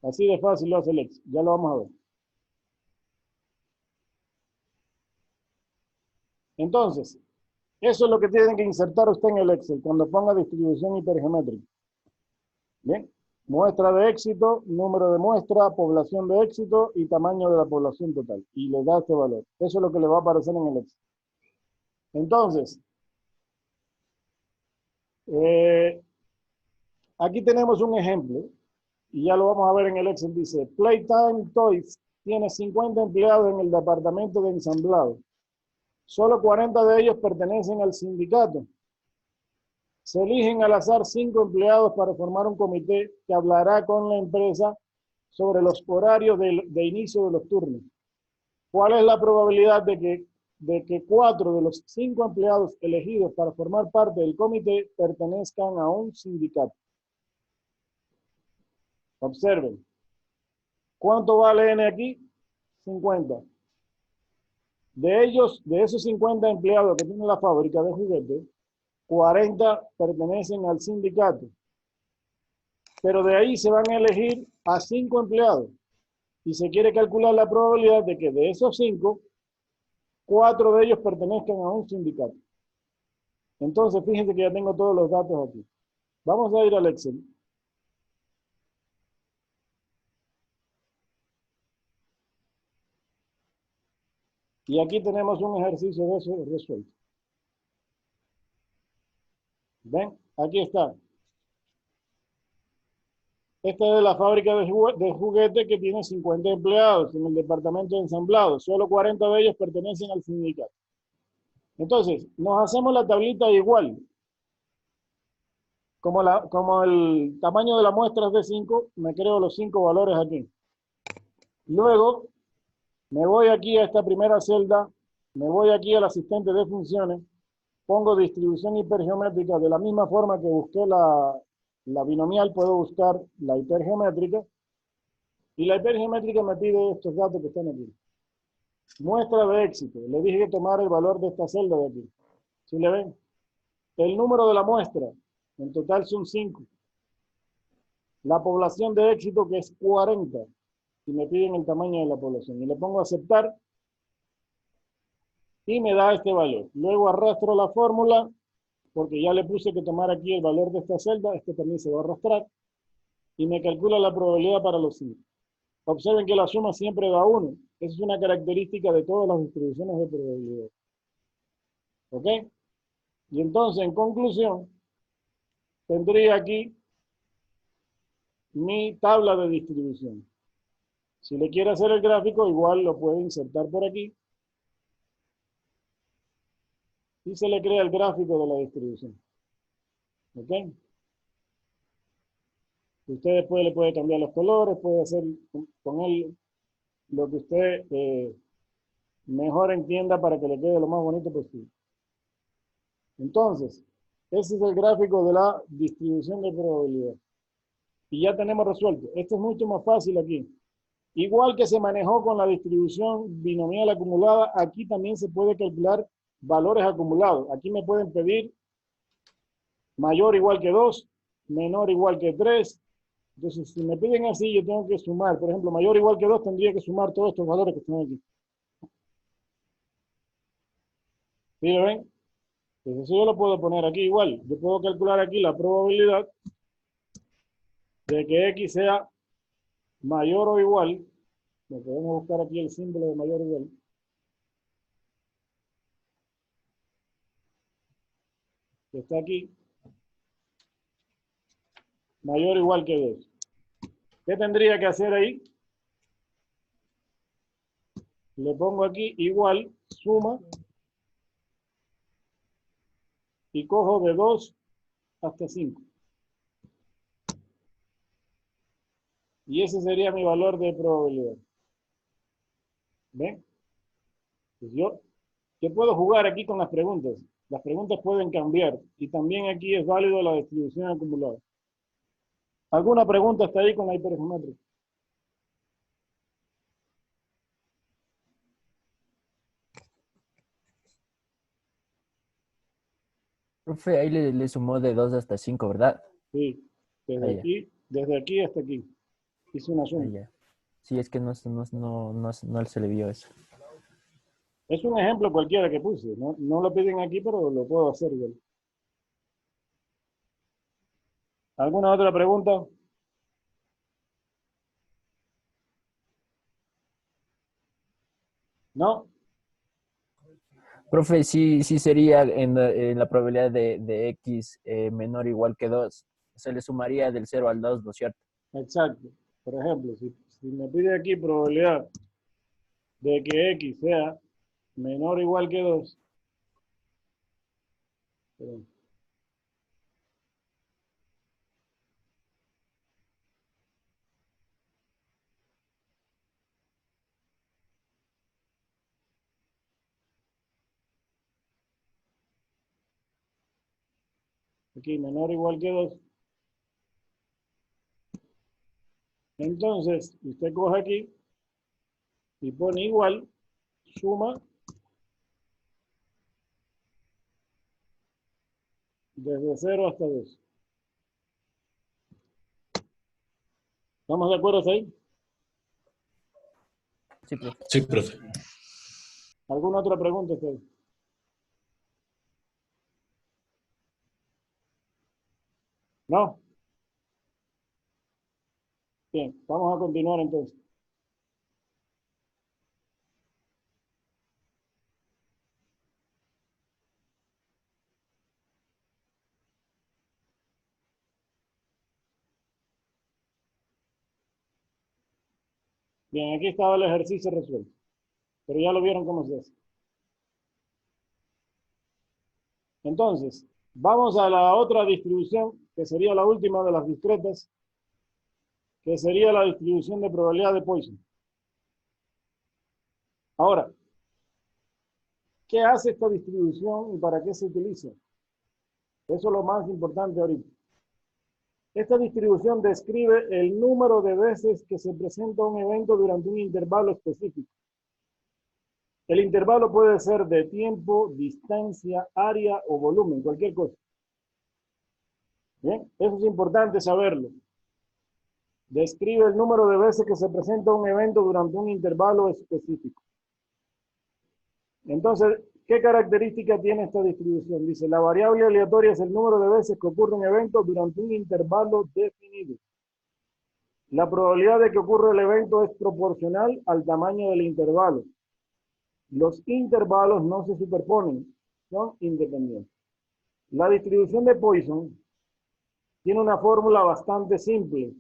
Así de fácil lo hace el Excel. Ya lo vamos a ver. Entonces, eso es lo que tienen que insertar usted en el Excel cuando ponga distribución hipergeométrica. Bien. Muestra de éxito, número de muestra, población de éxito y tamaño de la población total. Y le da este valor. Eso es lo que le va a aparecer en el Excel. Entonces, aquí tenemos un ejemplo. Y ya lo vamos a ver en el Excel. Dice, Playtime Toys tiene 50 empleados en el departamento de ensamblado. Solo 40 de ellos pertenecen al sindicato. Se eligen al azar 5 empleados para formar un comité que hablará con la empresa sobre los horarios de inicio de los turnos. ¿Cuál es la probabilidad de que 4 de los 5 empleados elegidos para formar parte del comité pertenezcan a un sindicato? Observen. ¿Cuánto vale N aquí? 50. De esos 50 empleados que tiene la fábrica de juguetes, 40 pertenecen al sindicato. Pero de ahí se van a elegir a 5 empleados. y se quiere calcular la probabilidad de que de esos 5, 4 de ellos pertenezcan a un sindicato. Entonces, fíjense que ya tengo todos los datos aquí. Vamos a ir al Excel. Y aquí tenemos un ejercicio de eso resuelto. ¿Ven? Aquí está. Esta es la fábrica de juguetes que tiene 50 empleados en el departamento de ensamblado. Solo 40 de ellos pertenecen al sindicato. Entonces, nos hacemos la tablita igual. Como el tamaño de la muestra es de 5, me creo los 5 valores aquí. Luego, me voy aquí a esta primera celda, me voy aquí al asistente de funciones, pongo distribución hipergeométrica de la misma forma que busqué la binomial, puedo buscar la hipergeométrica, y la hipergeométrica me pide estos datos que están aquí. Muestra de éxito, le dije que tomara el valor de esta celda de aquí. ¿Sí le ven? El número de la muestra, en total son 5. La población de éxito, que es 40, y me piden el tamaño de la población. Y le pongo aceptar, y me da este valor. Luego arrastro la fórmula, porque ya le puse que tomar aquí el valor de esta celda, este también se va a arrastrar, y me calcula la probabilidad para los 5. Observen que la suma siempre da 1. Esa es una característica de todas las distribuciones de probabilidad. ¿Ok? Y entonces, en conclusión, tendría aquí mi tabla de distribución. Si le quiere hacer el gráfico, igual lo puede insertar por aquí. Y se le crea el gráfico de la distribución. ¿Ok? Usted después le puede cambiar los colores, puede hacer con él lo que usted mejor entienda para que le quede lo más bonito posible. Entonces, ese es el gráfico de la distribución de probabilidad. Y ya tenemos resuelto. Esto es mucho más fácil aquí. Igual que se manejó con la distribución binomial acumulada, aquí también se puede calcular valores acumulados. Aquí me pueden pedir mayor o igual que 2, menor o igual que 3. Entonces, si me piden así, yo tengo que sumar. Por ejemplo, mayor o igual que 2, tendría que sumar todos estos valores que están aquí. ¿Sí lo ven? Pues eso yo lo puedo poner aquí igual. Yo puedo calcular aquí la probabilidad de que X sea mayor o igual. Podemos buscar aquí el símbolo de mayor o igual. Que está aquí. Mayor o igual que 2. ¿Qué tendría que hacer ahí? Le pongo aquí igual, suma, y cojo de 2 hasta 5. Y ese sería mi valor de probabilidad. ¿Ven? Pues yo puedo jugar aquí con las preguntas. Las preguntas pueden cambiar. Y también aquí es válido la distribución acumulada. ¿Alguna pregunta hasta ahí con la hipergeométrica? Profe, ahí le sumó de 2 hasta 5, ¿verdad? Sí, desde aquí hasta aquí. Hice una suma. Ya. Sí, es que no se le vio eso. Es un ejemplo cualquiera que puse. No lo piden aquí, pero lo puedo hacer yo. ¿Alguna otra pregunta? ¿No? Profe, sí sería en la probabilidad de X menor o igual que 2. Se le sumaría del 0 al 2, ¿no es cierto? Exacto. Por ejemplo, si me pide aquí probabilidad de que X sea menor o igual que 2. Perdón. Aquí menor o igual que 2. Entonces, usted coge aquí y pone igual, suma, desde 0 hasta 2. ¿Estamos de acuerdo ahí? Sí, profe. Sí, profe. ¿Alguna otra pregunta usted? ¿No? Bien, vamos a continuar entonces. Bien, aquí estaba el ejercicio resuelto. Pero ya lo vieron cómo se hace. Entonces, vamos a la otra distribución, que sería la última de las discretas, que sería la distribución de probabilidad de Poisson. Ahora, ¿qué hace esta distribución y para qué se utiliza? Eso es lo más importante ahorita. Esta distribución describe el número de veces que se presenta un evento durante un intervalo específico. El intervalo puede ser de tiempo, distancia, área o volumen, cualquier cosa. Bien, eso es importante saberlo. Describe el número de veces que se presenta un evento durante un intervalo específico. Entonces, ¿qué característica tiene esta distribución? Dice, la variable aleatoria es el número de veces que ocurre un evento durante un intervalo definido. La probabilidad de que ocurra el evento es proporcional al tamaño del intervalo. Los intervalos no se superponen, son independientes. La distribución de Poisson tiene una fórmula bastante simple,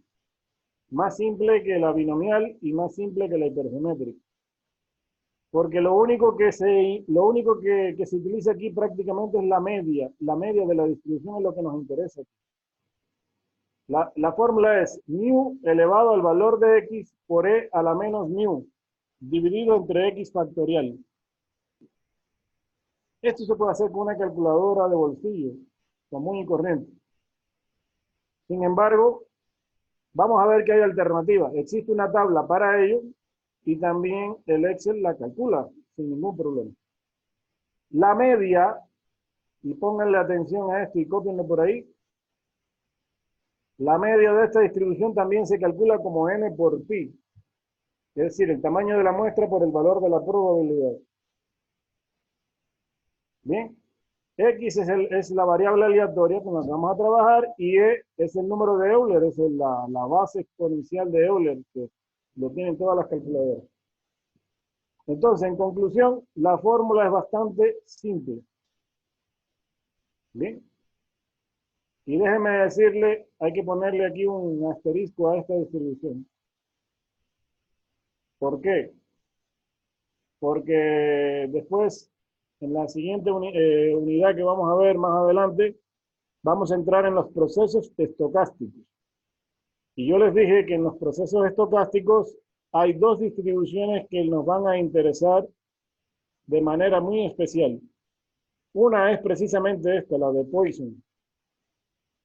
más simple que la binomial y más simple que la hipergeométrica. Porque lo único que se utiliza aquí prácticamente es la media de la distribución es lo que nos interesa. La fórmula es mu elevado al valor de x por e a la menos mu, dividido entre x factorial. Esto se puede hacer con una calculadora de bolsillo, común y corriente. Sin embargo, vamos a ver que hay alternativas. Existe una tabla para ello y también el Excel la calcula sin ningún problema. La media, y pónganle atención a esto y cópienlo por ahí, la media de esta distribución también se calcula como n por pi, es decir, el tamaño de la muestra por el valor de la probabilidad. Bien, x es la variable aleatoria con la que vamos a trabajar y e es el número de Euler, es la base exponencial de Euler, que lo tienen todas las calculadoras. Entonces, en conclusión, la fórmula es bastante simple. Bien. Y déjeme decirle, hay que ponerle aquí un asterisco a esta distribución. ¿Por qué? Porque después, en la siguiente unidad que vamos a ver más adelante, vamos a entrar en los procesos estocásticos. Y yo les dije que en los procesos estocásticos hay dos distribuciones que nos van a interesar de manera muy especial. Una es precisamente esta, la de Poisson.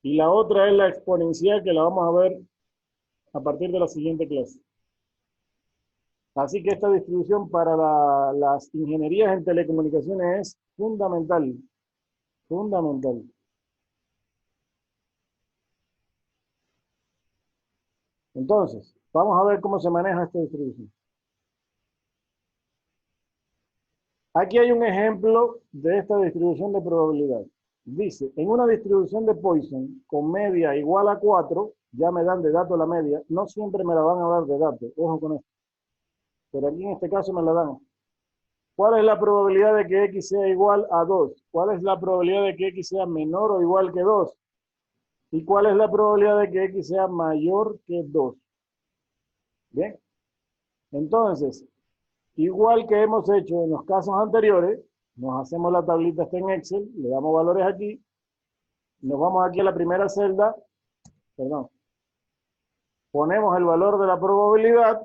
Y la otra es la exponencial, que la vamos a ver a partir de la siguiente clase. Así que esta distribución para las ingenierías en telecomunicaciones es fundamental. Fundamental. Entonces, vamos a ver cómo se maneja esta distribución. Aquí hay un ejemplo de esta distribución de probabilidad. Dice, en una distribución de Poisson con media igual a 4, ya me dan de dato la media, no siempre me la van a dar de dato, ojo con esto. Pero aquí en este caso me la dan. ¿Cuál es la probabilidad de que x sea igual a 2? ¿Cuál es la probabilidad de que x sea menor o igual que 2? ¿Y cuál es la probabilidad de que x sea mayor que 2? Bien. Entonces, igual que hemos hecho en los casos anteriores, nos hacemos la tablita esta en Excel, le damos valores aquí, nos vamos aquí a la primera celda, perdón, ponemos el valor de la probabilidad.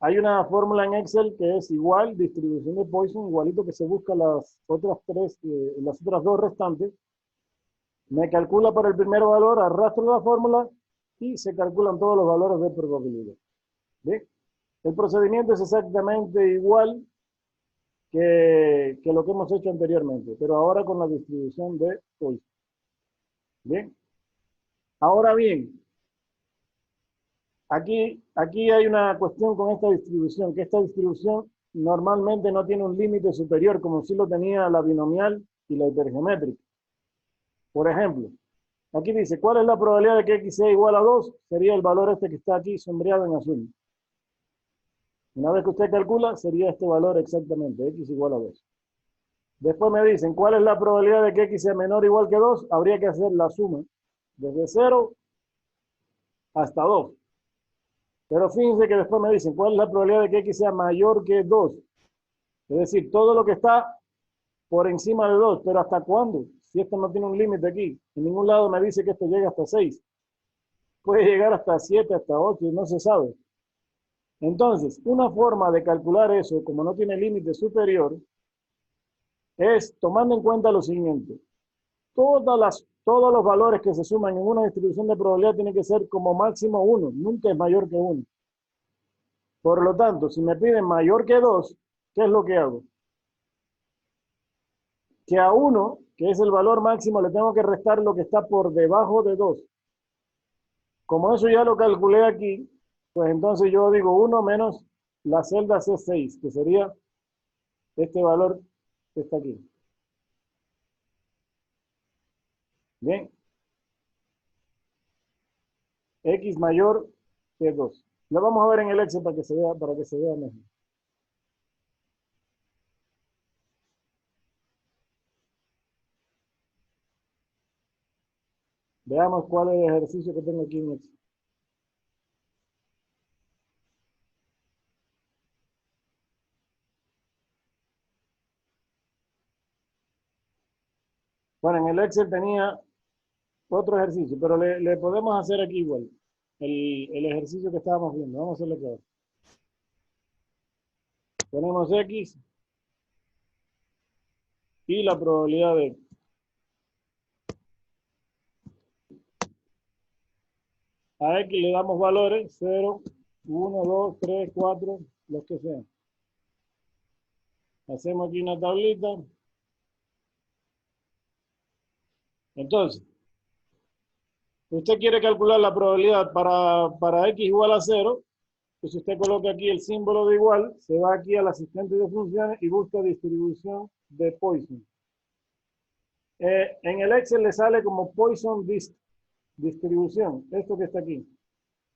Hay una fórmula en Excel que es igual, distribución de Poisson, igualito que se busca las otras dos restantes. Me calcula para el primer valor, arrastro la fórmula y se calculan todos los valores de probabilidad. ¿Bien? El procedimiento es exactamente igual que lo que hemos hecho anteriormente, pero ahora con la distribución de Poisson. ¿Bien? Ahora bien, Aquí hay una cuestión con esta distribución, que esta distribución normalmente no tiene un límite superior, como si lo tenía la binomial y la hipergeométrica. Por ejemplo, aquí dice, ¿cuál es la probabilidad de que x sea igual a 2? Sería el valor este que está aquí sombreado en azul. Una vez que usted calcula, sería este valor exactamente, x igual a 2. Después me dicen, ¿cuál es la probabilidad de que x sea menor o igual que 2? Habría que hacer la suma desde 0 hasta 2. Pero fíjense que después me dicen, ¿cuál es la probabilidad de que x sea mayor que 2? Es decir, todo lo que está por encima de 2, pero ¿hasta cuándo? Si esto no tiene un límite aquí. En ningún lado me dice que esto llega hasta 6. Puede llegar hasta 7, hasta 8, no se sabe. Entonces, una forma de calcular eso, como no tiene límite superior, es tomando en cuenta lo siguiente. Todos los valores que se suman en una distribución de probabilidad tienen que ser como máximo 1, nunca es mayor que 1. Por lo tanto, si me piden mayor que 2, ¿qué es lo que hago? Que a 1, que es el valor máximo, le tengo que restar lo que está por debajo de 2. Como eso ya lo calculé aquí, pues entonces yo digo 1 menos la celda C6, que sería este valor que está aquí. Bien. X mayor que 2. Lo vamos a ver en el Excel para que se vea mejor. Veamos cuál es el ejercicio que tengo aquí en Excel. Bueno, en el Excel tenía otro ejercicio, pero le podemos hacer aquí igual. El ejercicio que estábamos viendo. Vamos a hacerlo acá. Tenemos X y la probabilidad de X. A X le damos valores 0, 1, 2, 3, 4, los que sean. Hacemos aquí una tablita. Entonces, usted quiere calcular la probabilidad para X igual a 0, pues usted coloca aquí el símbolo de igual, se va aquí al asistente de funciones y busca distribución de Poisson. En el Excel le sale como Poisson distribución, esto que está aquí.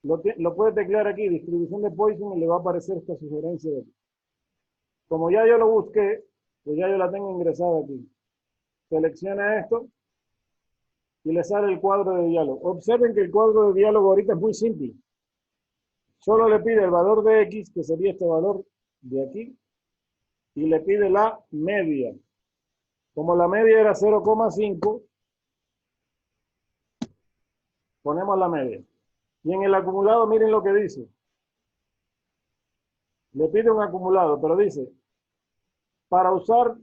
Lo puede teclear aquí, distribución de Poisson, y le va a aparecer esta sugerencia de aquí. Como ya yo lo busqué, pues ya yo la tengo ingresada aquí. Selecciona esto y le sale el cuadro de diálogo. Observen que el cuadro de diálogo ahorita es muy simple. Solo le pide el valor de X, que sería este valor de aquí, y le pide la media. Como la media era 0,5, ponemos la media. Y en el acumulado, miren lo que dice. Le pide un acumulado, pero dice, para usar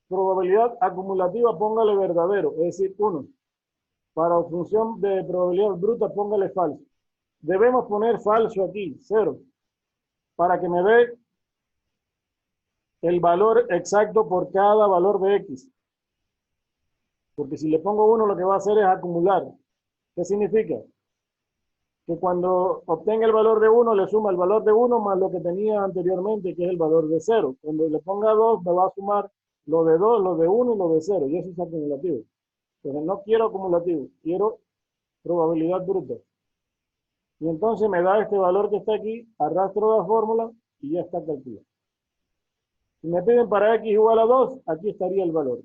probabilidad acumulativa, póngale verdadero, es decir, 1. Para función de probabilidad bruta, póngale falso. Debemos poner falso aquí, 0, para que me dé el valor exacto por cada valor de X. Porque si le pongo 1, lo que va a hacer es acumular. ¿Qué significa? Que cuando obtenga el valor de 1, le suma el valor de 1 más lo que tenía anteriormente, que es el valor de 0. Cuando le ponga 2, me va a sumar lo de 2, lo de 1 y lo de 0. Y eso es acumulativo. Pero no quiero acumulativo, quiero probabilidad bruta. Y entonces me da este valor que está aquí, arrastro la fórmula y ya está calculado. Si me piden para X igual a 2, aquí estaría el valor.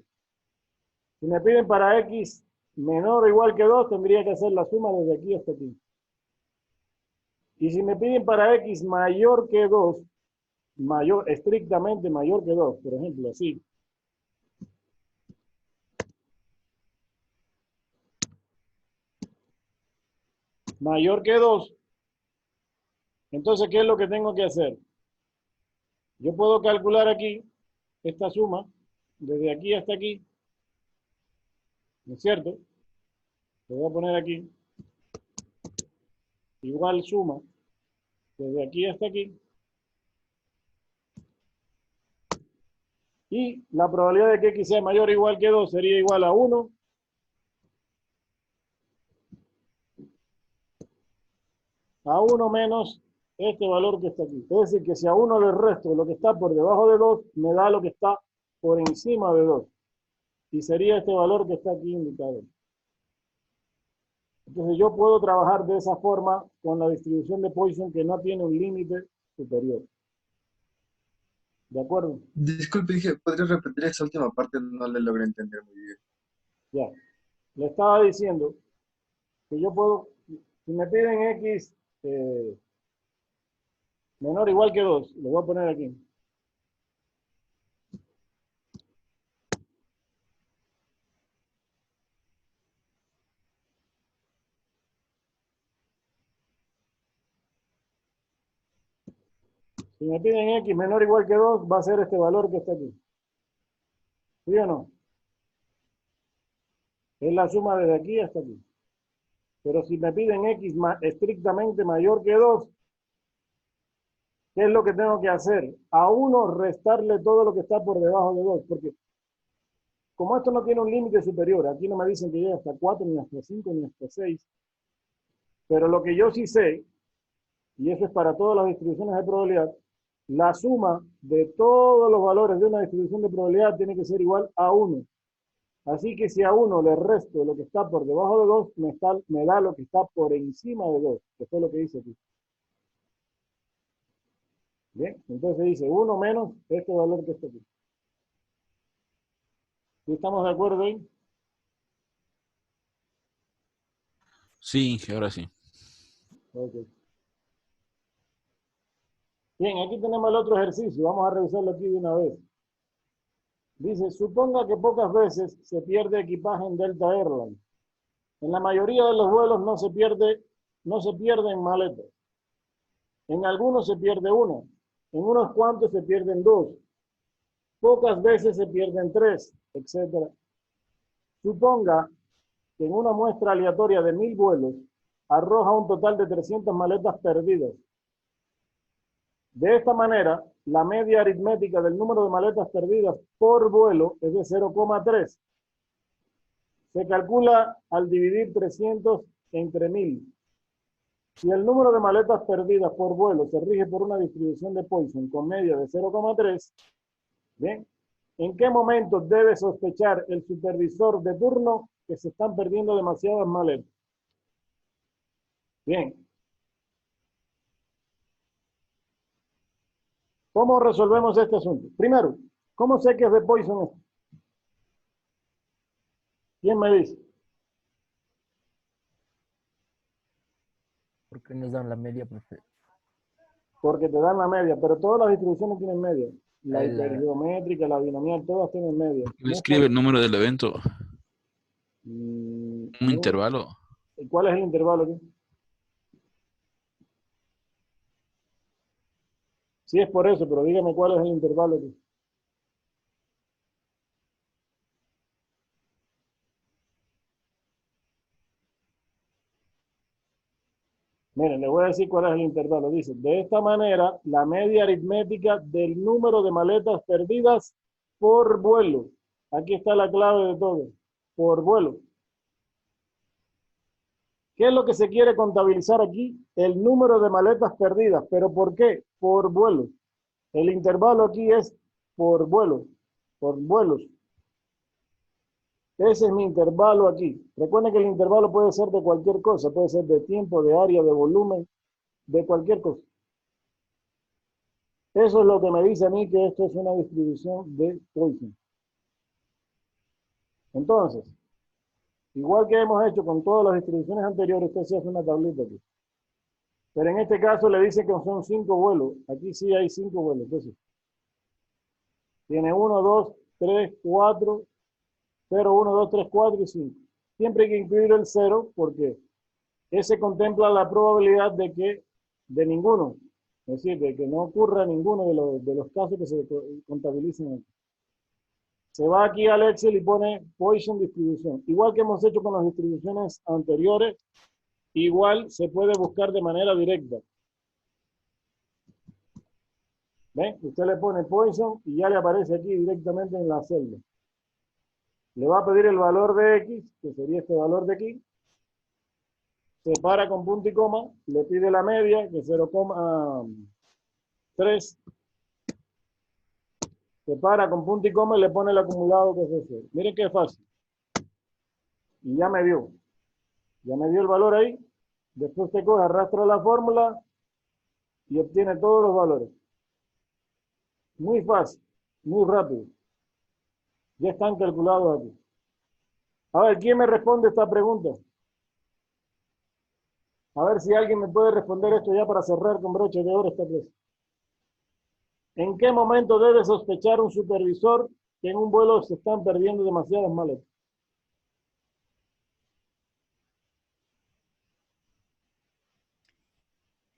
Si me piden para X menor o igual que 2, tendría que hacer la suma desde aquí hasta aquí. Y si me piden para X mayor que 2, estrictamente mayor que 2, por ejemplo, así. Mayor que 2, entonces, ¿qué es lo que tengo que hacer? Yo puedo calcular aquí esta suma, desde aquí hasta aquí, ¿no es cierto? Lo voy a poner aquí. Igual suma, desde aquí hasta aquí. Y la probabilidad de que X sea mayor o igual que 2 sería igual a 1. a 1 menos este valor que está aquí. Es decir, que si a 1 le resto lo que está por debajo de 2, me da lo que está por encima de 2. Y sería este valor que está aquí indicado. Entonces yo puedo trabajar de esa forma con la distribución de Poisson que no tiene un límite superior. ¿De acuerdo? Disculpe, dije, ¿podrías repetir esa última parte? No le logré entender muy bien. Ya. Le estaba diciendo que yo puedo, si me piden X menor o igual que 2, lo voy a poner aquí. Si me piden X menor o igual que 2, va a ser este valor que está aquí. ¿Sí o no? Es la suma desde aquí hasta aquí. Pero si me piden X estrictamente mayor que 2, ¿qué es lo que tengo que hacer? A 1 restarle todo lo que está por debajo de 2, porque como esto no tiene un límite superior, aquí no me dicen que llegue hasta 4, ni hasta 5, ni hasta 6, pero lo que yo sí sé, y eso es para todas las distribuciones de probabilidad, la suma de todos los valores de una distribución de probabilidad tiene que ser igual a 1. Así que si a 1 le resto lo que está por debajo de 2, me da lo que está por encima de 2, que fue lo que dice aquí. Bien, entonces dice 1 menos este valor que está aquí. ¿Sí estamos de acuerdo ahí? Sí, ahora sí. Ok. Bien, aquí tenemos el otro ejercicio. Vamos a revisarlo aquí de una vez. Dice, suponga que pocas veces se pierde equipaje en Delta Airlines. En la mayoría de los vuelos no se pierden maletas. En algunos se pierde una. En unos cuantos se pierden 2. Pocas veces se pierden 3, etc. Suponga que en una muestra aleatoria de 1000 vuelos arroja un total de 300 maletas perdidas. De esta manera, la media aritmética del número de maletas perdidas por vuelo es de 0,3. Se calcula al dividir 300 entre 1000. Si el número de maletas perdidas por vuelo se rige por una distribución de Poisson con media de 0,3, ¿bien? ¿En qué momento debe sospechar el supervisor de turno que se están perdiendo demasiadas maletas? Bien. ¿Cómo resolvemos este asunto? Primero, ¿cómo sé que es de Poisson esto? ¿Quién me dice? ¿Por qué nos dan la media, profe? Porque te dan la media, pero todas las distribuciones tienen media. La La- hipergeométrica, la binomial, todas tienen media. ¿Por qué no escribe el número del evento? Un intervalo. ¿Cuál es el intervalo aquí? Sí, es por eso, pero dígame cuál es el intervalo aquí. Miren, le voy a decir cuál es el intervalo. Dice, de esta manera, la media aritmética del número de maletas perdidas por vuelo. Aquí está la clave de todo. Por vuelo. ¿Qué es lo que se quiere contabilizar aquí? El número de maletas perdidas. ¿Pero por qué? Por vuelo. El intervalo aquí es por vuelo. Por vuelos. Ese es mi intervalo aquí. Recuerden que el intervalo puede ser de cualquier cosa. Puede ser de tiempo, de área, de volumen, de cualquier cosa. Eso es lo que me dice a mí que esto es una distribución de Poisson. Entonces, igual que hemos hecho con todas las distribuciones anteriores, usted se hace una tablita aquí. Pero en este caso le dice que son 5 vuelos. Aquí sí hay 5 vuelos. Entonces, tiene 1, 2, 3, 4, 0, 1, 2, 3, 4 y 5. Siempre hay que incluir el 0 porque ese contempla la probabilidad de que de ninguno, es decir, de que no ocurra ninguno de los casos que se contabilicen aquí. Se va aquí al Excel y pone Poisson distribución. Igual que hemos hecho con las distribuciones anteriores, igual se puede buscar de manera directa. ¿Ven? Usted le pone Poisson y ya le aparece aquí directamente en la celda. Le va a pedir el valor de X, que sería este valor de aquí. se para con punto y coma, le pide la media, que es 0,3, se para con punto y coma y le pone el acumulado, que es ese. Miren qué fácil. Y ya me dio el valor ahí. Después usted coge, arrastra la fórmula y obtiene todos los valores. Muy fácil, muy rápido. Ya están calculados aquí. A ver, ¿quién me responde esta pregunta? A ver si alguien me puede responder esto ya para cerrar con broche de oro esta clase. ¿En qué momento debe sospechar un supervisor que en un vuelo se están perdiendo demasiadas maletas?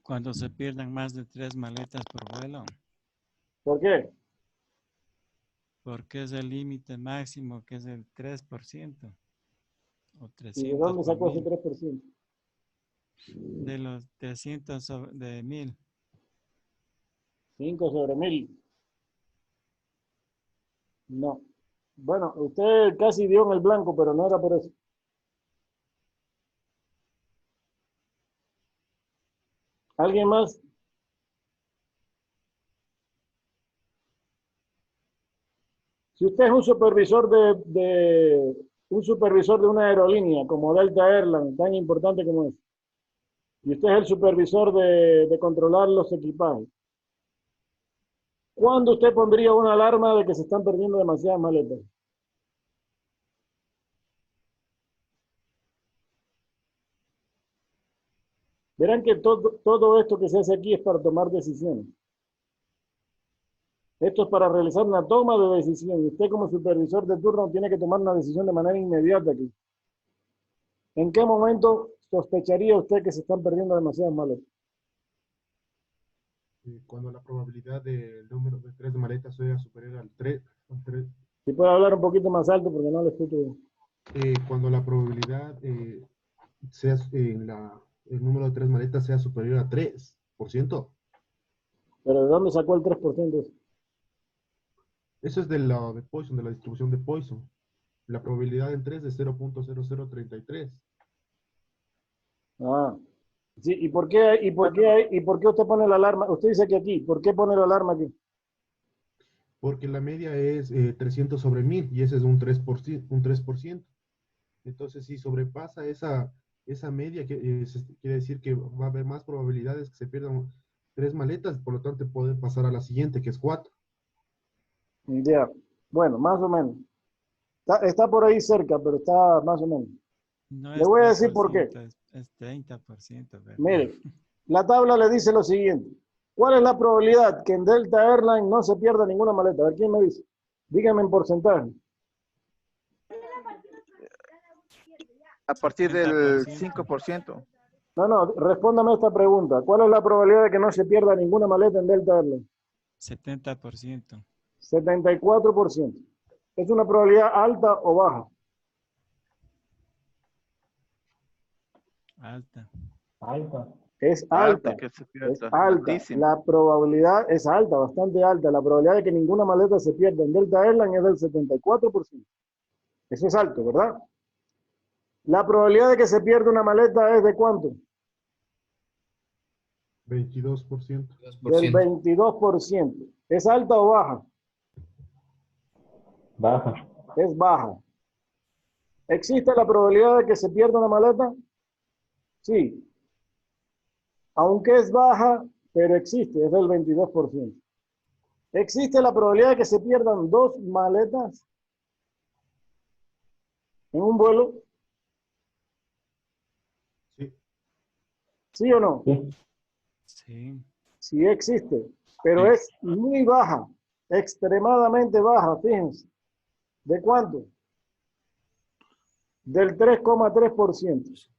Cuando se pierdan más de 3 maletas por vuelo, ¿Por qué? porque es el límite máximo, que es el 3%, o ¿Y de 300 dónde por sacó ese 1000, 3%? de los 300 de 1000. 5 sobre 1000. No. Bueno, usted casi dio en el blanco, pero no era por eso. ¿Alguien más? Si usted es un supervisor de una aerolínea como Delta Airlines, tan importante como es, y usted es el supervisor de controlar los equipajes, ¿cuándo usted pondría una alarma de que se están perdiendo demasiadas maletas? Verán que todo esto que se hace aquí es para tomar decisiones. Esto es para realizar una toma de decisión. Y usted como supervisor de turno tiene que tomar una decisión de manera inmediata aquí. ¿En qué momento sospecharía usted que se están perdiendo demasiadas maletas? Cuando la probabilidad del número de 3 maletas sea superior al 3. Si puede hablar un poquito más alto porque no le escucho bien. Cuando la probabilidad sea el número de 3 maletas sea superior a 3%. ¿Pero de dónde sacó el 3% eso? Eso es de la distribución de Poisson. La probabilidad en 3 es 0.0033. Ah, sí, ¿y por qué usted pone la alarma? Usted dice que aquí, ¿por qué pone la alarma aquí? Porque la media es 300 sobre 1000 y ese es un 3%. Entonces, si sobrepasa esa media, quiere decir que va a haber más probabilidades que se pierdan 3 maletas, por lo tanto puede pasar a la siguiente, que es 4. Ya, bueno, más o menos. Está por ahí cerca, pero está más o menos. No Le es voy a decir por 3%, qué. es 30%. ¿verdad? Mire, la tabla le dice lo siguiente. ¿Cuál es la probabilidad que en Delta Airlines no se pierda ninguna maleta? A ver, ¿quién me dice? Dígame en porcentaje. A partir del 5%. No, respóndame esta pregunta. ¿Cuál es la probabilidad de que no se pierda ninguna maleta en Delta Airlines? 70%. 74%. ¿Es una probabilidad alta o baja? Alta. Es alta. Que se Es pierda. alta. Altísimo. La probabilidad es alta, bastante alta. La probabilidad de que ninguna maleta se pierda en Delta Airlines es del 74%. Eso es alto, ¿verdad? La probabilidad de que se pierda una maleta es de ¿cuánto? 22%. Del 22%. ¿Es alta o baja? Baja. Es baja. ¿Existe la probabilidad de que se pierda una maleta? Sí. Aunque es baja, pero existe, es del 22%. ¿Existe la probabilidad de que se pierdan 2 maletas en un vuelo? Sí. ¿Sí o no? Sí. Sí existe, pero es muy baja, extremadamente baja, fíjense. ¿De cuánto? Del 3,3%.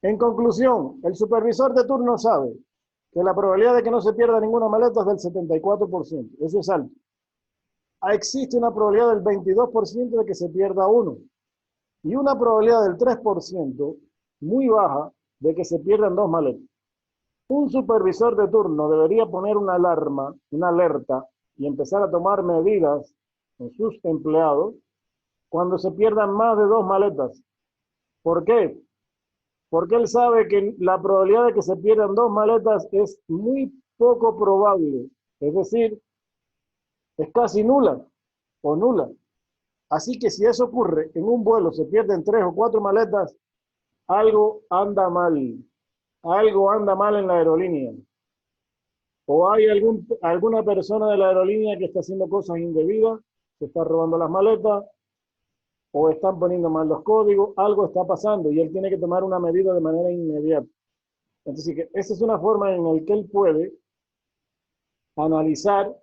En conclusión, el supervisor de turno sabe que la probabilidad de que no se pierda ninguna maleta es del 74%. Eso es alto. Existe una probabilidad del 22% de que se pierda uno. Y una probabilidad del 3%, muy baja, de que se pierdan 2 maletas. Un supervisor de turno debería poner una alarma, una alerta, y empezar a tomar medidas con sus empleados cuando se pierdan más de 2 maletas. ¿Por qué? Porque él sabe que la probabilidad de que se pierdan 2 maletas es muy poco probable. Es decir, es casi nula o nula. Así que si eso ocurre, en un vuelo se pierden 3 o 4 maletas, algo anda mal. Algo anda mal en la aerolínea. O hay alguna persona de la aerolínea que está haciendo cosas indebidas, se está robando las maletas, o están poniendo mal los códigos, algo está pasando y él tiene que tomar una medida de manera inmediata. Entonces, esa es una forma en la que él puede analizar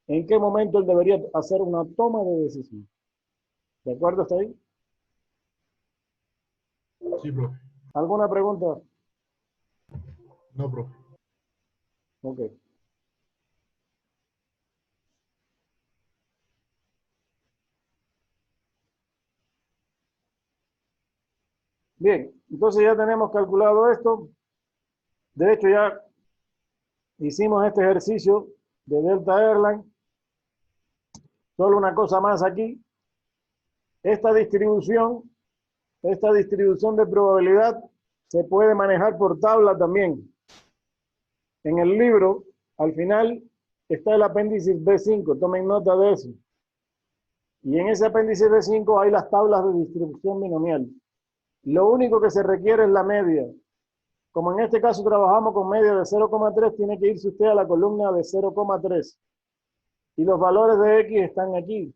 en qué momento él debería hacer una toma de decisión. ¿De acuerdo hasta ahí? Sí, bro. ¿Alguna pregunta? No, bro. Ok. Bien, entonces ya tenemos calculado esto. De hecho, ya hicimos este ejercicio de Delta Airlines. Solo una cosa más aquí. Esta distribución de probabilidad se puede manejar por tabla también. En el libro, al final, está el apéndice B5. Tomen nota de eso. Y en ese apéndice B5 hay las tablas de distribución binomial. Lo único que se requiere es la media. Como en este caso trabajamos con media de 0,3, tiene que irse usted a la columna de 0,3. Y los valores de X están aquí.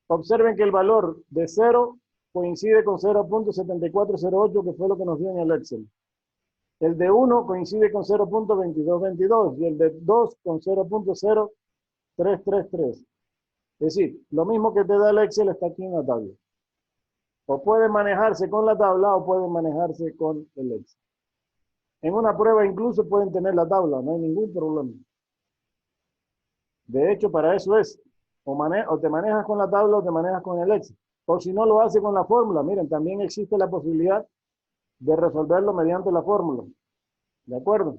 Observen que el valor de 0 coincide con 0.7408, que fue lo que nos dio en el Excel. El de 1 coincide con 0.2222 y el de 2 con 0.0333. Es decir, lo mismo que te da el Excel está aquí en la tabla. O pueden manejarse con la tabla o pueden manejarse con el Excel. En una prueba incluso pueden tener la tabla, no hay ningún problema. De hecho, para eso es. O te manejas con la tabla o te manejas con el Excel. O si no lo hace con la fórmula, miren, también existe la posibilidad de resolverlo mediante la fórmula. ¿De acuerdo?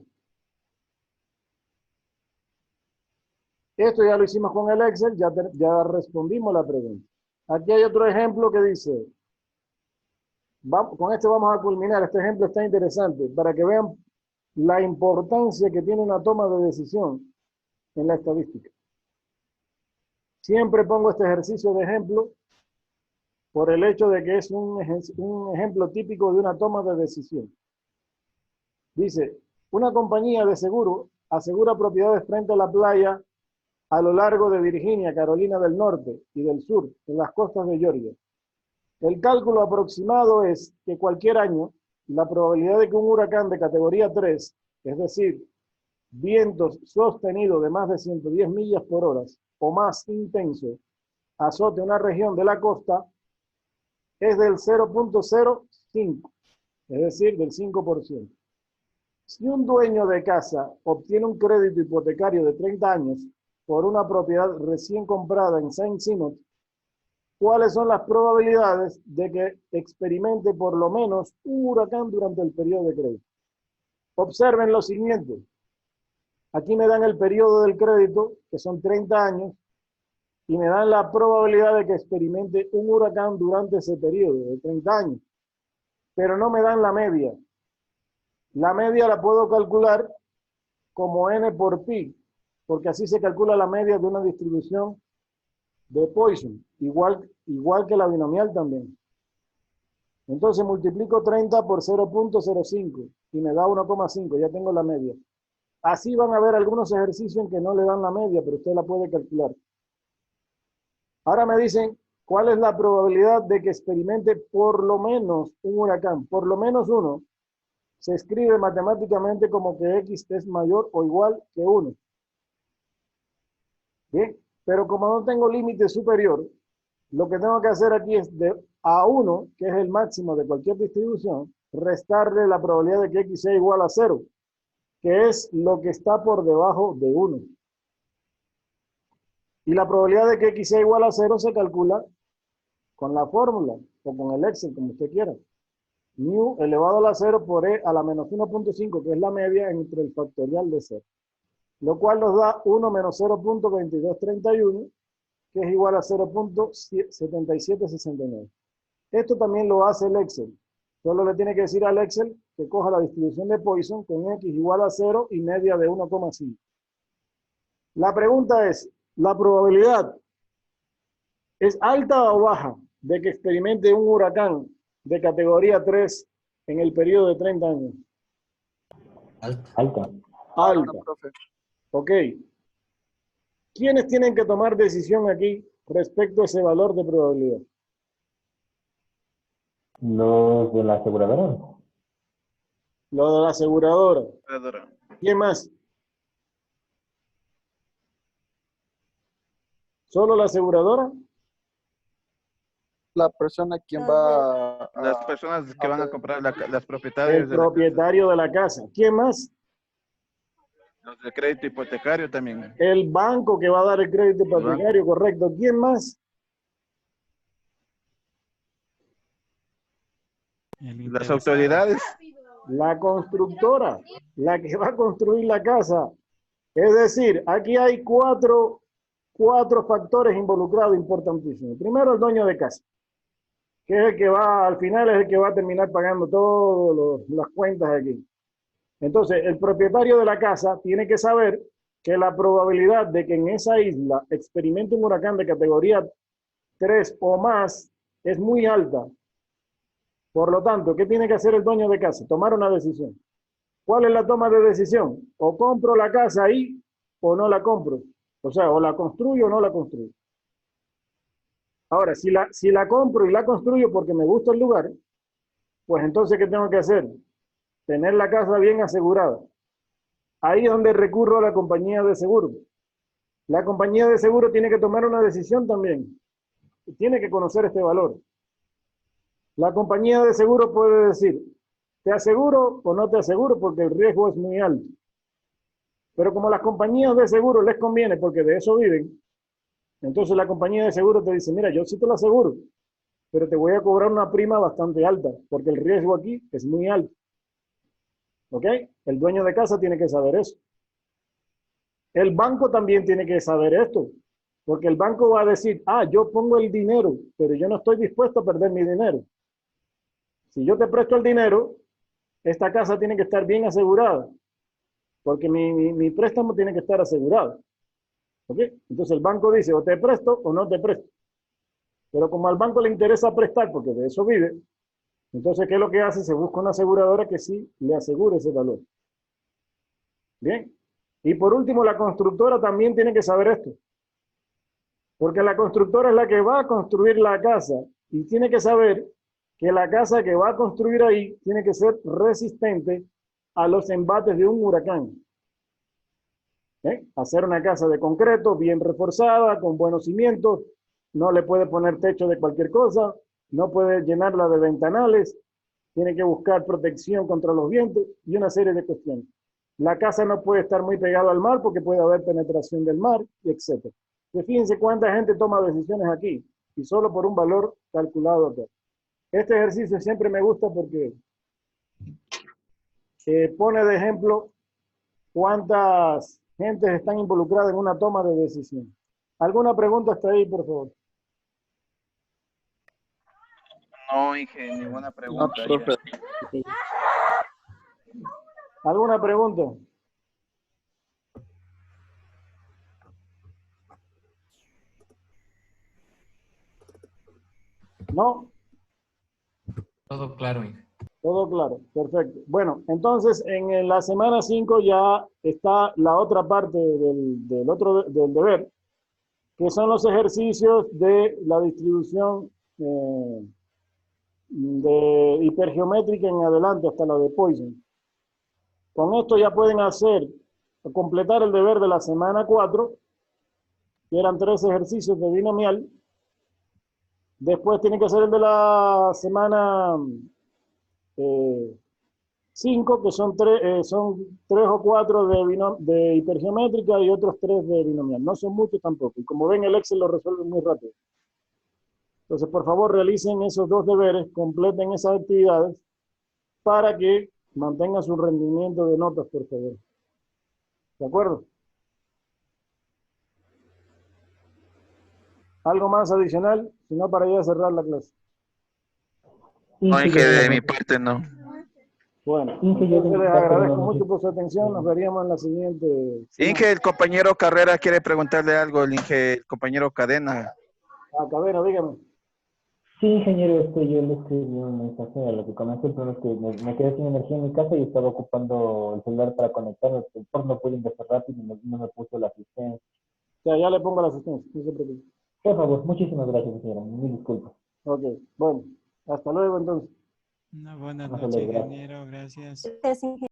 Esto ya lo hicimos con el Excel, ya respondimos la pregunta. Aquí hay otro ejemplo que dice, con esto vamos a culminar, este ejemplo está interesante, para que vean la importancia que tiene una toma de decisión en la estadística. Siempre pongo este ejercicio de ejemplo por el hecho de que es un ejemplo típico de una toma de decisión. Dice, una compañía de seguro asegura propiedades frente a la playa a lo largo de Virginia, Carolina del Norte y del Sur, en las costas de Georgia. El cálculo aproximado es que cualquier año la probabilidad de que un huracán de categoría 3, es decir, vientos sostenidos de más de 110 millas por hora o más intenso, azote una región de la costa, es del 0.05, es decir, del 5%. Si un dueño de casa obtiene un crédito hipotecario de 30 años por una propiedad recién comprada en Saint Simons, ¿cuáles son las probabilidades de que experimente por lo menos un huracán durante el periodo de crédito? Observen lo siguiente. Aquí me dan el periodo del crédito, que son 30 años, y me dan la probabilidad de que experimente un huracán durante ese periodo de 30 años. Pero no me dan la media. La media la puedo calcular como n por pi, porque así se calcula la media de una distribución de Poisson, igual que la binomial también. Entonces multiplico 30 por 0.05 y me da 1,5, ya tengo la media. Así van a haber algunos ejercicios en que no le dan la media, pero usted la puede calcular. Ahora me dicen, ¿cuál es la probabilidad de que experimente por lo menos un huracán? Por lo menos uno. Se escribe matemáticamente como que X es mayor o igual que 1. Bien, pero como no tengo límite superior, lo que tengo que hacer aquí es de A1, que es el máximo de cualquier distribución, restarle la probabilidad de que X sea igual a 0, que es lo que está por debajo de 1. Y la probabilidad de que X sea igual a 0 se calcula con la fórmula o con el Excel, como usted quiera. Mu elevado a la 0 por E a la menos 1.5, que es la media entre el factorial de 0. Lo cual nos da 1 menos 0.2231, que es igual a 0.7769. Esto también lo hace el Excel. Solo le tiene que decir al Excel que coja la distribución de Poisson con x igual a 0 y media de 1,5. La pregunta es, ¿la probabilidad es alta o baja de que experimente un huracán de categoría 3 en el periodo de 30 años? Alta. Alta. Ok. ¿Quiénes tienen que tomar decisión aquí respecto a ese valor de probabilidad? Los de la aseguradora. Lo de la aseguradora. ¿Quién más? ¿Solo la aseguradora? La persona quien va a... Las personas que van a comprar las propietarias El propietario de la casa. ¿Quién más? Los de crédito hipotecario también. El banco que va a dar el crédito hipotecario, correcto. ¿Quién más? Las autoridades. La constructora, la que va a construir la casa. Es decir, aquí hay cuatro factores involucrados importantísimos. Primero, el dueño de casa, que es el que va, al final es el que va a terminar pagando todas las cuentas aquí. Entonces, el propietario de la casa tiene que saber que la probabilidad de que en esa isla experimente un huracán de categoría 3 o más es muy alta. Por lo tanto, ¿qué tiene que hacer el dueño de casa? Tomar una decisión. ¿Cuál es la toma de decisión? O compro la casa ahí o no la compro. O sea, o la construyo o no la construyo. Ahora, si la compro y la construyo porque me gusta el lugar, pues entonces, ¿qué tengo que hacer? Tener la casa bien asegurada. Ahí es donde recurro a la compañía de seguro. La compañía de seguro tiene que tomar una decisión también. Tiene que conocer este valor. La compañía de seguro puede decir, ¿te aseguro o no te aseguro? Porque el riesgo es muy alto. Pero como las compañías de seguro les conviene, porque de eso viven, entonces la compañía de seguro te dice, mira, yo sí te lo aseguro, pero te voy a cobrar una prima bastante alta, porque el riesgo aquí es muy alto. ¿Ok? El dueño de casa tiene que saber eso. El banco también tiene que saber esto, porque el banco va a decir, yo pongo el dinero, pero yo no estoy dispuesto a perder mi dinero. Si yo te presto el dinero, esta casa tiene que estar bien asegurada, porque mi préstamo tiene que estar asegurado. ¿Ok? Entonces el banco dice, o te presto o no te presto. Pero como al banco le interesa prestar, porque de eso vive, entonces, ¿qué es lo que hace? Se busca una aseguradora que sí le asegure ese valor. Bien. Y por último, la constructora también tiene que saber esto. Porque la constructora es la que va a construir la casa y tiene que saber que la casa que va a construir ahí tiene que ser resistente a los embates de un huracán. Hacer una casa de concreto, bien reforzada, con buenos cimientos, no le puede poner techo de cualquier cosa, no puede llenarla de ventanales, tiene que buscar protección contra los vientos y una serie de cuestiones. La casa no puede estar muy pegada al mar porque puede haber penetración del mar, etc. Y fíjense cuánta gente toma decisiones aquí y solo por un valor calculado acá. Este ejercicio siempre me gusta porque pone de ejemplo cuántas gentes están involucradas en una toma de decisión. ¿Alguna pregunta hasta ahí, por favor? No, Inge, ninguna pregunta. No, profe. ¿Alguna pregunta? ¿No? Todo claro, Inge. Todo claro, perfecto. Bueno, entonces en la semana 5 ya está la otra parte del deber, que son los ejercicios de la distribución de hipergeométrica en adelante hasta la de Poisson. Con esto ya pueden completar el deber de la semana 4, que eran 3 ejercicios de binomial. Después tienen que hacer el de la semana 5, que son 3 o 4 de hipergeométrica y otros 3 de binomial. No son muchos tampoco. Y como ven, el Excel lo resuelve muy rápido. Entonces, por favor, realicen esos 2 deberes, completen esas actividades para que mantengan su rendimiento de notas, por favor. ¿De acuerdo? ¿Algo más adicional? Si no, para ya cerrar la clase. No, Inge, de mi parte no. Bueno, Inge, yo entonces les tengo- agradezco perdón, mucho por su atención. Nos veríamos en la siguiente. Inge, el compañero Carrera quiere preguntarle algo, el compañero Cadena. Ah, Cadena, dígame. Sí, ingeniero, yo le escribí un mensaje a lo que comenté, pero es que me quedé sin energía en mi casa y estaba ocupando el celular para conectarme, por no pude ingresar rápido y no me puso la asistencia. Ya le pongo la asistencia, no se preocupe. Por favor, muchísimas gracias, ingeniero. Mil disculpas. Ok, bueno, hasta luego entonces. Una buena Hasta noche, luego, gracias. ingeniero. Gracias. Gracias, ingeniero.